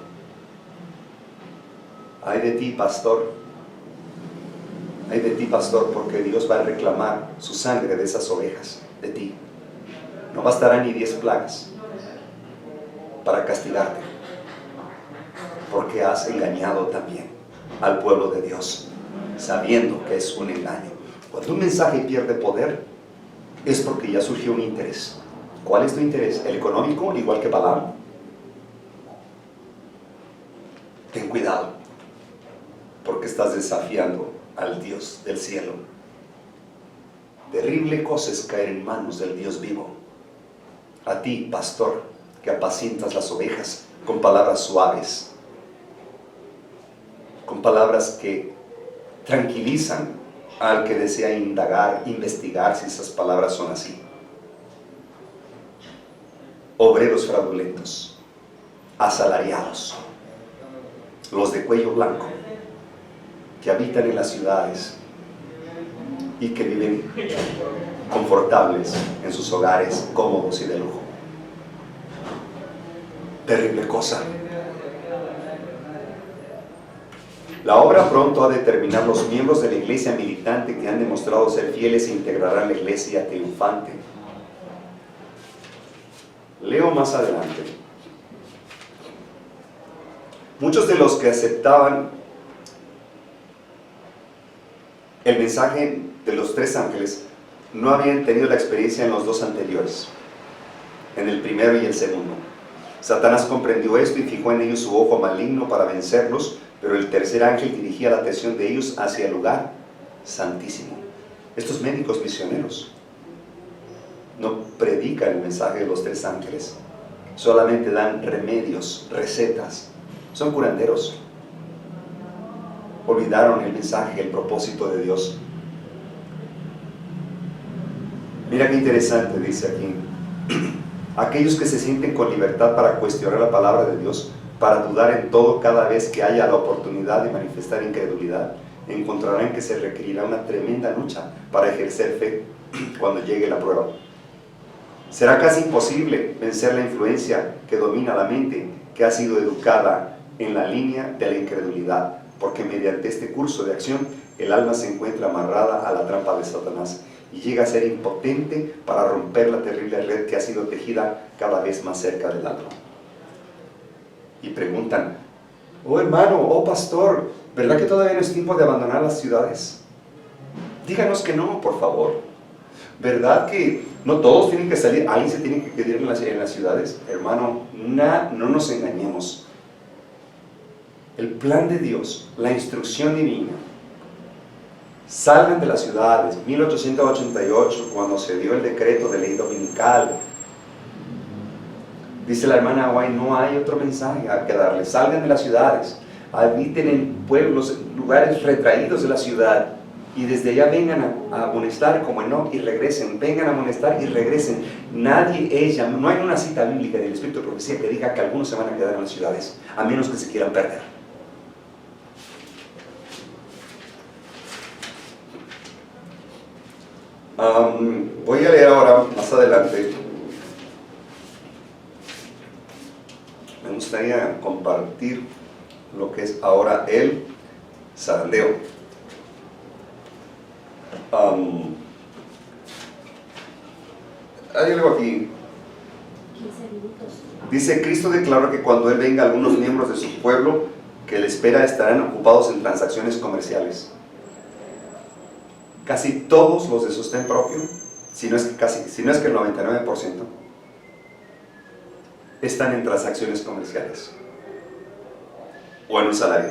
Speaker 1: Ay de ti, pastor. Ay de ti, pastor, porque Dios va a reclamar su sangre de esas ovejas, de ti. No bastarán ni 10 plagas para castigarte, porque has engañado también al pueblo de Dios, sabiendo que es un engaño. Cuando un mensaje pierde poder, es porque ya surgió un interés. ¿Cuál es tu interés? ¿El económico, igual que Balaam? Ten cuidado, porque estás desafiando al Dios del cielo. Terrible cosa es caer en manos del Dios vivo. A ti, pastor, que apacientas las ovejas con palabras suaves, con palabras que tranquilizan al que desea indagar, investigar si esas palabras son así. Obreros fraudulentos, asalariados, los de cuello blanco, que habitan en las ciudades y que viven confortables en sus hogares, cómodos y de lujo. Terrible cosa. La obra pronto ha de terminar. Los miembros de la iglesia militante que han demostrado ser fieles integrarán la iglesia triunfante. Leo más adelante. Muchos de los que aceptaban el mensaje de los tres ángeles no habían tenido la experiencia en los dos anteriores, en el primero y el segundo. Satanás comprendió esto y fijó en ellos su ojo maligno para vencerlos, pero el tercer ángel dirigía la atención de ellos hacia el lugar santísimo. Estos médicos misioneros no predican el mensaje de los tres ángeles, solamente dan remedios, recetas, son curanderos. Olvidaron el mensaje, el propósito de Dios. Mira qué interesante dice aquí. Aquellos que se sienten con libertad para cuestionar la palabra de Dios, para dudar en todo cada vez que haya la oportunidad de manifestar incredulidad, encontrarán que se requerirá una tremenda lucha para ejercer fe cuando llegue la prueba. Será casi imposible vencer la influencia que domina la mente, que ha sido educada en la línea de la incredulidad, porque mediante este curso de acción el alma se encuentra amarrada a la trampa de Satanás y llega a ser impotente para romper la terrible red que ha sido tejida cada vez más cerca del alma. Y preguntan: oh hermano, oh pastor, ¿verdad que todavía no es tiempo de abandonar las ciudades? Díganos que no, por favor. ¿Verdad que no todos tienen que salir? ¿Alguien se tiene que quedar en las ciudades? Hermano, no nos engañemos. El plan de Dios, la instrucción divina, salgan de las ciudades. 1888, cuando se dio el decreto de ley dominical, dice la hermana White, no hay otro mensaje que darles. Salgan de las ciudades, habiten en pueblos, en lugares retraídos de la ciudad, y desde allá vengan a amonestar como Enoc y regresen. Vengan a amonestar y regresen. No hay una cita bíblica del Espíritu de Profecía que diga que algunos se van a quedar en las ciudades, a menos que se quieran perder. Voy a leer ahora, más adelante. Me gustaría compartir lo que es ahora el zarandeo. Hay algo aquí.
Speaker 2: 15 minutos.
Speaker 1: Dice: Cristo declaró que cuando Él venga, algunos miembros de su pueblo que le espera estarán ocupados en transacciones comerciales. Casi todos los de sostén propio, si no es que el 99%, están en transacciones comerciales o en un salario.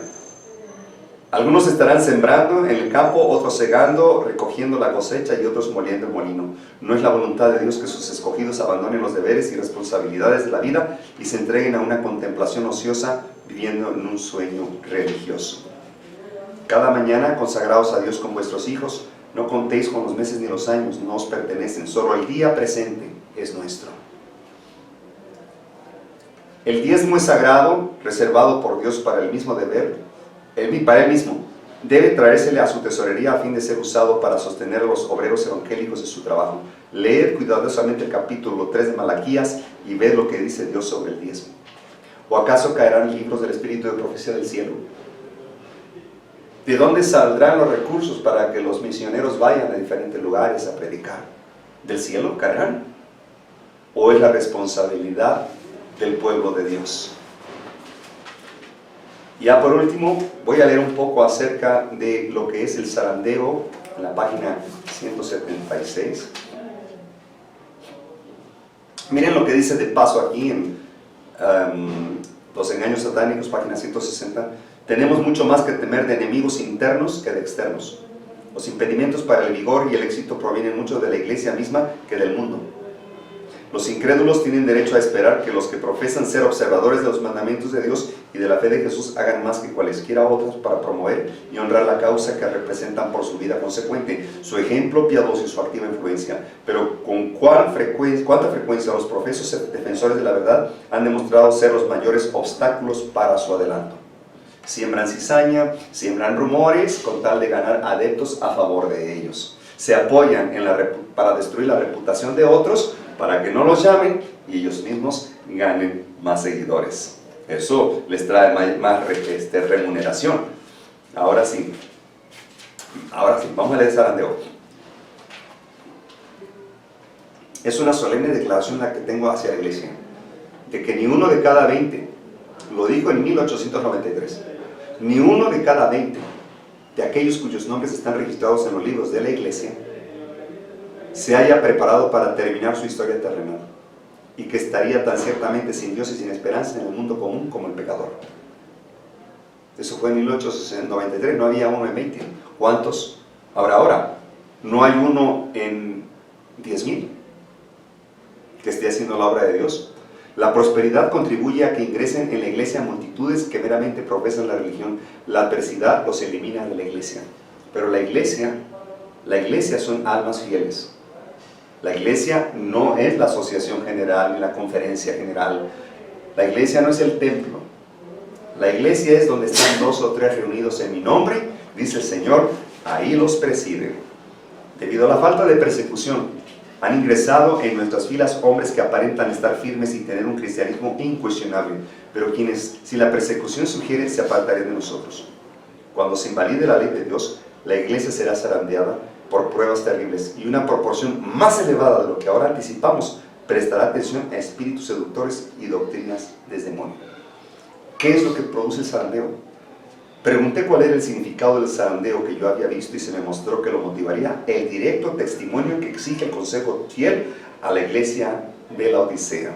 Speaker 1: Algunos estarán sembrando en el campo, otros segando, recogiendo la cosecha y otros moliendo el molino. No es la voluntad de Dios que sus escogidos abandonen los deberes y responsabilidades de la vida y se entreguen a una contemplación ociosa, viviendo en un sueño religioso. Cada mañana consagraos a Dios con vuestros hijos. No contéis con los meses ni los años, no os pertenecen, solo el día presente es nuestro. El diezmo es sagrado, reservado por Dios para el mismo deber, para él mismo. Debe traérsele a su tesorería a fin de ser usado para sostener a los obreros evangélicos de su trabajo. Leed cuidadosamente el capítulo 3 de Malaquías y ved lo que dice Dios sobre el diezmo. ¿O acaso caerán libros del Espíritu de Profecía del cielo? ¿De dónde saldrán los recursos para que los misioneros vayan a diferentes lugares a predicar? ¿Del cielo caerán? ¿O es la responsabilidad del pueblo de Dios? Ya por último, voy a leer un poco acerca de lo que es el zarandeo, en la página 176. Miren lo que dice de paso aquí en Los engaños satánicos, página 160. Tenemos mucho más que temer de enemigos internos que de externos. Los impedimentos para el vigor y el éxito provienen mucho de la iglesia misma que del mundo. Los incrédulos tienen derecho a esperar que los que profesan ser observadores de los mandamientos de Dios y de la fe de Jesús hagan más que cualesquiera otros para promover y honrar la causa que representan por su vida consecuente, su ejemplo piadoso y su activa influencia. Pero con cuánta frecuencia los profesos defensores de la verdad han demostrado ser los mayores obstáculos para su adelanto. Siembran cizaña, siembran rumores con tal de ganar adeptos a favor de ellos. Se apoyan para destruir la reputación de otros, para que no los llamen y ellos mismos ganen más seguidores. Eso les trae más remuneración. Ahora sí, vamos a leer zarandeo. Es una solemne declaración la que tengo hacia la iglesia, de que ni uno de cada 20, lo dijo en 1893, ni uno de cada 20 de aquellos cuyos nombres están registrados en los libros de la iglesia se haya preparado para terminar su historia terrenal, y que estaría tan ciertamente sin Dios y sin esperanza en el mundo común como el pecador. Eso fue en 1893, no había uno en 20. ¿Cuántos habrá ahora? No hay uno en 10,000 que esté haciendo la obra de Dios. La prosperidad contribuye a que ingresen en la iglesia multitudes que meramente profesan la religión. La adversidad los elimina de la iglesia. Pero la iglesia son almas fieles. La iglesia no es la asociación general ni la conferencia general. La iglesia no es el templo. La iglesia es donde están 2 o 3 reunidos en mi nombre, dice el Señor, ahí los preside. Debido a la falta de persecución, han ingresado en nuestras filas hombres que aparentan estar firmes y tener un cristianismo incuestionable, pero quienes, si la persecución sugiere, se apartarían de nosotros. Cuando se invalide la ley de Dios, la iglesia será zarandeada por pruebas terribles, y una proporción más elevada de lo que ahora anticipamos prestará atención a espíritus seductores y doctrinas desde demonio. ¿Qué es lo que produce el zarandeo? Pregunté cuál era el significado del zarandeo que yo había visto y se me mostró que lo motivaría el directo testimonio que exige el consejo fiel a la iglesia de la Odisea.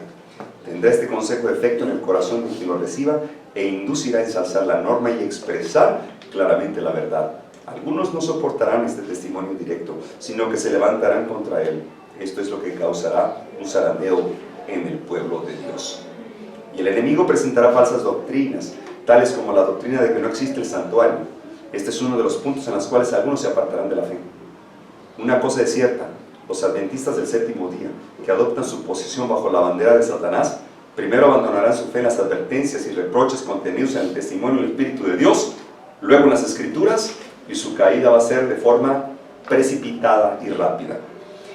Speaker 1: Tendrá este consejo efecto en el corazón de quien lo reciba e inducirá a ensalzar la norma y expresar claramente la verdad. Algunos no soportarán este testimonio directo, sino que se levantarán contra él. Esto es lo que causará un zarandeo en el pueblo de Dios. Y el enemigo presentará falsas doctrinas, tales como la doctrina de que no existe el santuario. Este es uno de los puntos en los cuales algunos se apartarán de la fe. Una cosa es cierta, los adventistas del séptimo día, que adoptan su posición bajo la bandera de Satanás, primero abandonarán su fe en las advertencias y reproches contenidos en el testimonio del Espíritu de Dios, luego en las Escrituras, y su caída va a ser de forma precipitada y rápida.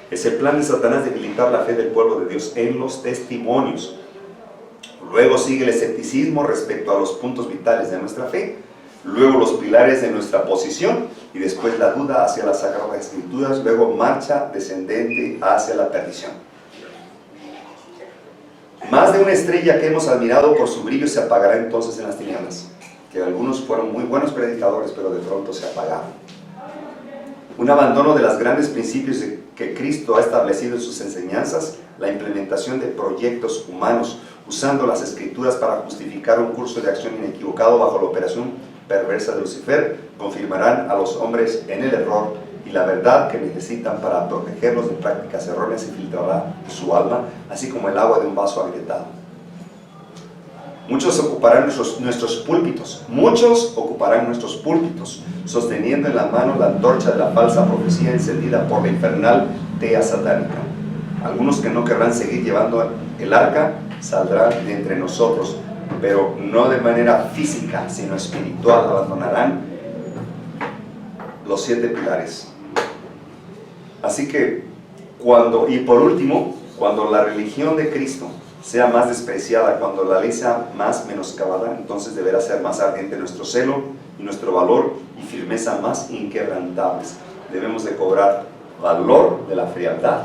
Speaker 1: Es el plan de Satanás debilitar la fe del pueblo de Dios en los testimonios. Luego sigue el escepticismo respecto a los puntos vitales de nuestra fe, luego los pilares de nuestra posición, y después la duda hacia las Sagradas Escrituras, luego marcha descendente hacia la perdición. Más de una estrella que hemos admirado por su brillo se apagará entonces en las tinieblas, que algunos fueron muy buenos predicadores, pero de pronto se apagaron. Un abandono de los grandes principios que Cristo ha establecido en sus enseñanzas, la implementación de proyectos humanos, usando las Escrituras para justificar un curso de acción inequivocado bajo la operación perversa de Lucifer, confirmarán a los hombres en el error y la verdad que necesitan para protegerlos de prácticas erróneas y filtrará su alma, así como el agua de un vaso agrietado. Muchos ocuparán nuestros púlpitos, sosteniendo en la mano la antorcha de la falsa profecía encendida por la infernal tea satánica. Algunos que no querrán seguir llevando el arca saldrán de entre nosotros, pero no de manera física, sino espiritual. Abandonarán los 7 pilares. Así que, por último, cuando la religión de Cristo sea más despreciada, cuando la ley sea más menoscabada, entonces deberá ser más ardiente nuestro celo y nuestro valor y firmeza más inquebrantables. Debemos de cobrar valor de la frialdad,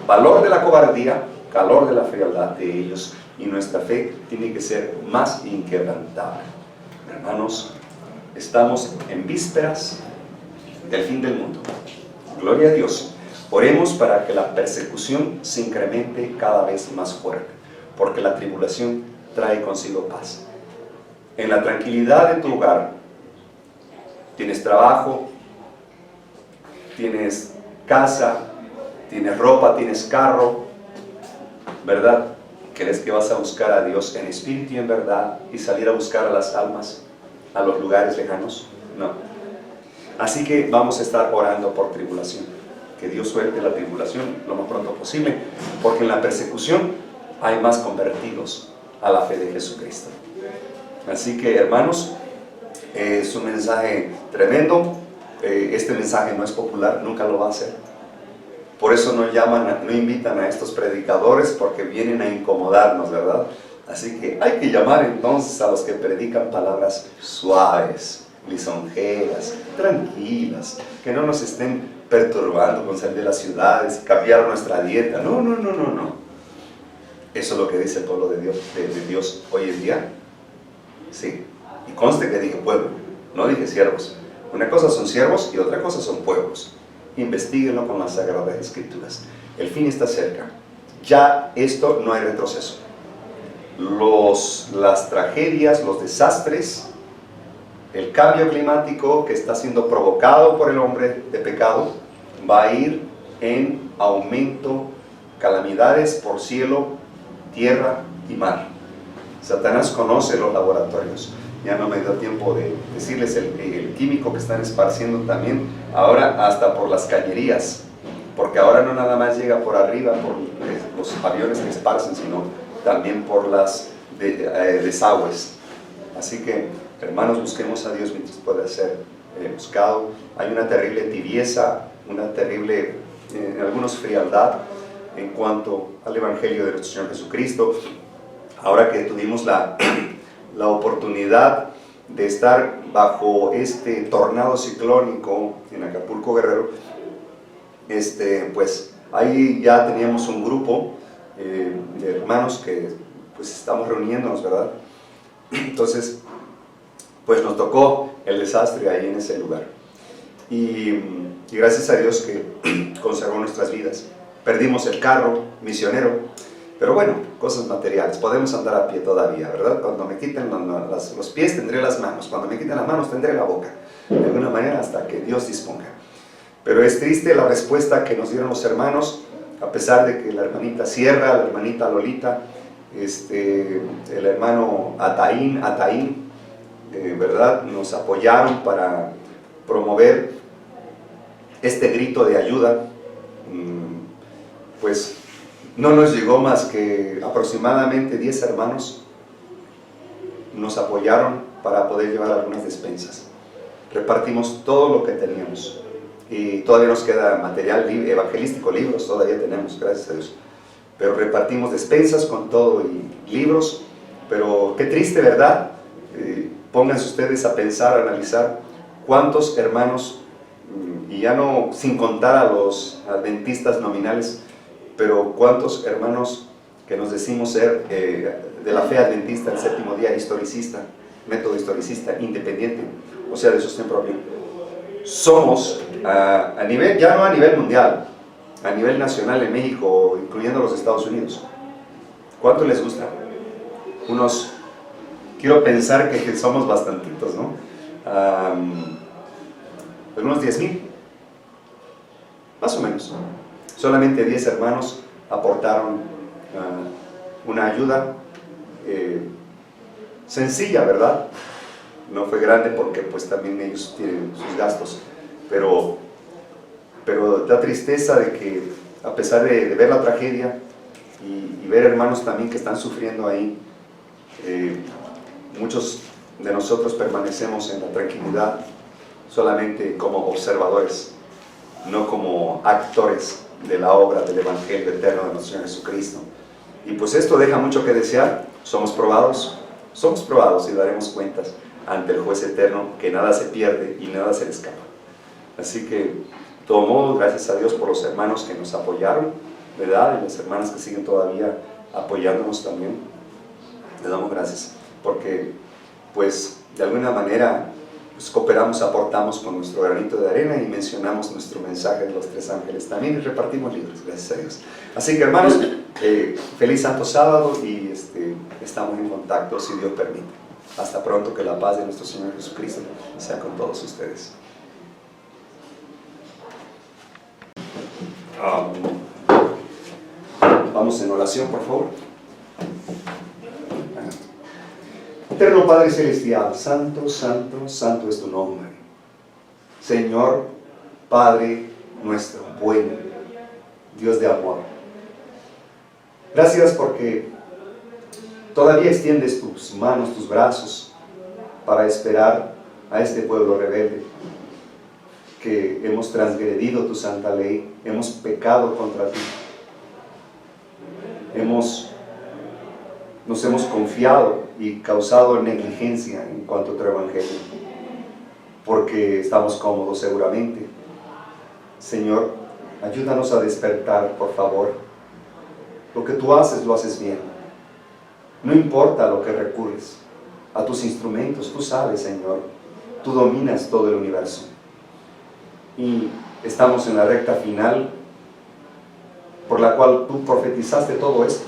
Speaker 1: valor de la cobardía, calor de la frialdad de ellos, y nuestra fe tiene que ser más inquebrantable. Hermanos, estamos en vísperas del fin del mundo. Gloria a Dios. Oremos para que la persecución se incremente cada vez más fuerte, porque la tribulación trae consigo paz. En la tranquilidad de tu hogar, tienes trabajo, tienes casa, tienes ropa, tienes carro, ¿verdad? ¿Crees que vas a buscar a Dios en espíritu y en verdad y salir a buscar a las almas a los lugares lejanos? No. Así que vamos a estar orando por tribulación. Que Dios suelte la tribulación lo más pronto posible, porque en la persecución hay más convertidos a la fe de Jesucristo. Así que, hermanos, es un mensaje tremendo. Este mensaje no es popular, nunca lo va a ser. Por eso no invitan a estos predicadores, porque vienen a incomodarnos, ¿verdad? Así que hay que llamar entonces a los que predican palabras suaves, lisonjeras, tranquilas, que no nos estén perturbando con salir de las ciudades y cambiar nuestra dieta. No. Eso es lo que dice el pueblo de Dios hoy en día. Sí, y conste que dije pueblo, no dije siervos. Una cosa son siervos y otra cosa son pueblos. Investíguenlo con las Sagradas Escrituras. El fin está cerca. Ya esto no hay retroceso. Las tragedias, los desastres, el cambio climático que está siendo provocado por el hombre de pecado va a ir en aumento, calamidades por cielo, tierra y mar. Satanás conoce los laboratorios. Ya no me dio tiempo de decirles el químico que están esparciendo también, ahora hasta por las cañerías, porque ahora no nada más llega por arriba, por los aviones que esparcen, sino también por las desagües. Así que, hermanos, busquemos a Dios mientras pueda ser buscado. Hay una terrible tibieza, una terrible, en algunos frialdad en cuanto al Evangelio de nuestro Señor Jesucristo. Ahora que tuvimos la oportunidad de estar bajo este tornado ciclónico en Acapulco, Guerrero, pues ahí ya teníamos un grupo de hermanos que pues estamos reuniéndonos, ¿verdad? Entonces, pues nos tocó el desastre ahí en ese lugar. Y gracias a Dios que conservó nuestras vidas. Perdimos el carro misionero, pero bueno, cosas materiales. Podemos andar a pie todavía, ¿verdad? Cuando me quiten los pies tendré las manos, cuando me quiten las manos tendré la boca. De alguna manera hasta que Dios disponga. Pero es triste la respuesta que nos dieron los hermanos, a pesar de que la hermanita Sierra, la hermanita Lolita, el hermano Ataín, ¿verdad? Nos apoyaron para promover este grito de ayuda. Pues no nos llegó más que aproximadamente 10 hermanos nos apoyaron para poder llevar algunas despensas. Repartimos todo lo que teníamos y todavía nos queda material evangelístico, libros todavía tenemos, gracias a Dios. Pero repartimos despensas con todo y libros, pero qué triste, ¿verdad? Pónganse ustedes a pensar, a analizar cuántos hermanos, y ya no sin contar a los adventistas nominales, pero cuántos hermanos que nos decimos ser de la fe adventista, el séptimo día, historicista, método historicista, independiente, o sea, de sostén propio. Somos a nivel, ya no a nivel mundial, a nivel nacional en México, incluyendo los Estados Unidos. ¿Cuánto les gusta? Quiero pensar que somos bastantitos, ¿no? Unos 10,000, más o menos. Solamente 10 hermanos aportaron una ayuda sencilla, ¿verdad? No fue grande porque pues también ellos tienen sus gastos, pero da tristeza de que a pesar de ver la tragedia y ver hermanos también que están sufriendo ahí, muchos de nosotros permanecemos en la tranquilidad solamente como observadores, no como actores de la obra del Evangelio eterno de nuestro Señor Jesucristo. Y pues esto deja mucho que desear. Somos probados y daremos cuentas ante el juez eterno, que nada se pierde y nada se le escapa. Así que, de todo modo, gracias a Dios por los hermanos que nos apoyaron, ¿verdad? Y las hermanas que siguen todavía apoyándonos también. Les damos gracias, porque pues de alguna manera pues, cooperamos, aportamos con nuestro granito de arena y mencionamos nuestro mensaje de los 3 ángeles también y repartimos libros, gracias a Dios. Así que, hermanos, feliz Santo Sábado y estamos en contacto si Dios permite. Hasta pronto, que la paz de nuestro Señor Jesucristo sea con todos ustedes. Vamos en oración, por favor. Eterno Padre Celestial, santo, santo, santo es tu nombre. Señor, Padre nuestro, bueno, Dios de amor. Gracias porque todavía extiendes tus manos, tus brazos para esperar a este pueblo rebelde, que hemos transgredido tu santa ley, hemos pecado contra ti, nos hemos confiado y causado negligencia en cuanto a tu evangelio, porque estamos cómodos seguramente. Señor, ayúdanos a despertar, por favor. Lo que tú haces, lo haces bien. No importa lo que recurres, a tus instrumentos, tú sabes, Señor, tú dominas todo el universo. Y estamos en la recta final, por la cual tú profetizaste todo esto,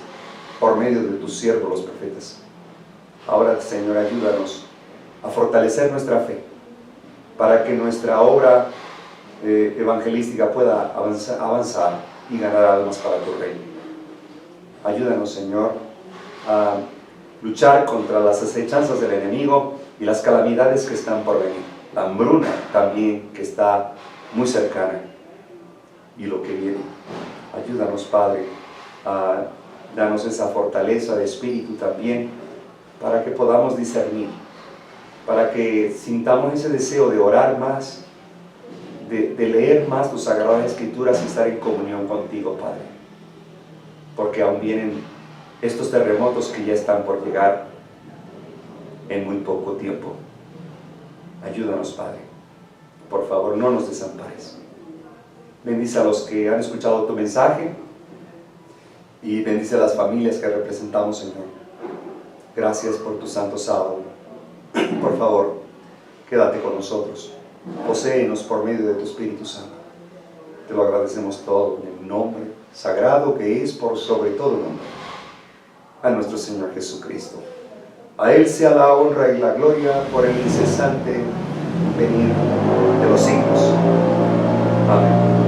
Speaker 1: por medio de tus siervos los profetas. Ahora, Señor, ayúdanos a fortalecer nuestra fe, para que nuestra obra evangelística pueda avanzar y ganar almas para tu reino. Ayúdanos, Señor, a luchar contra las acechanzas del enemigo y las calamidades que están por venir. La hambruna también, que está muy cercana, y lo que viene. Ayúdanos, Padre, a darnos esa fortaleza de espíritu también, para que podamos discernir, para que sintamos ese deseo de orar más, de leer más tus sagradas escrituras y estar en comunión contigo, Padre. Porque aún vienen estos terremotos que ya están por llegar en muy poco tiempo. Ayúdanos, Padre. Por favor, no nos desampares. Bendice a los que han escuchado tu mensaje y bendice a las familias que representamos, Señor. Gracias por tu santo sábado. Por favor, quédate con nosotros. Poséenos por medio de tu Espíritu Santo. Te lo agradecemos todo en el nombre sagrado que es por sobre todo nombre, a nuestro Señor Jesucristo. A Él sea la honra y la gloria por el incesante venir de los siglos. Amén.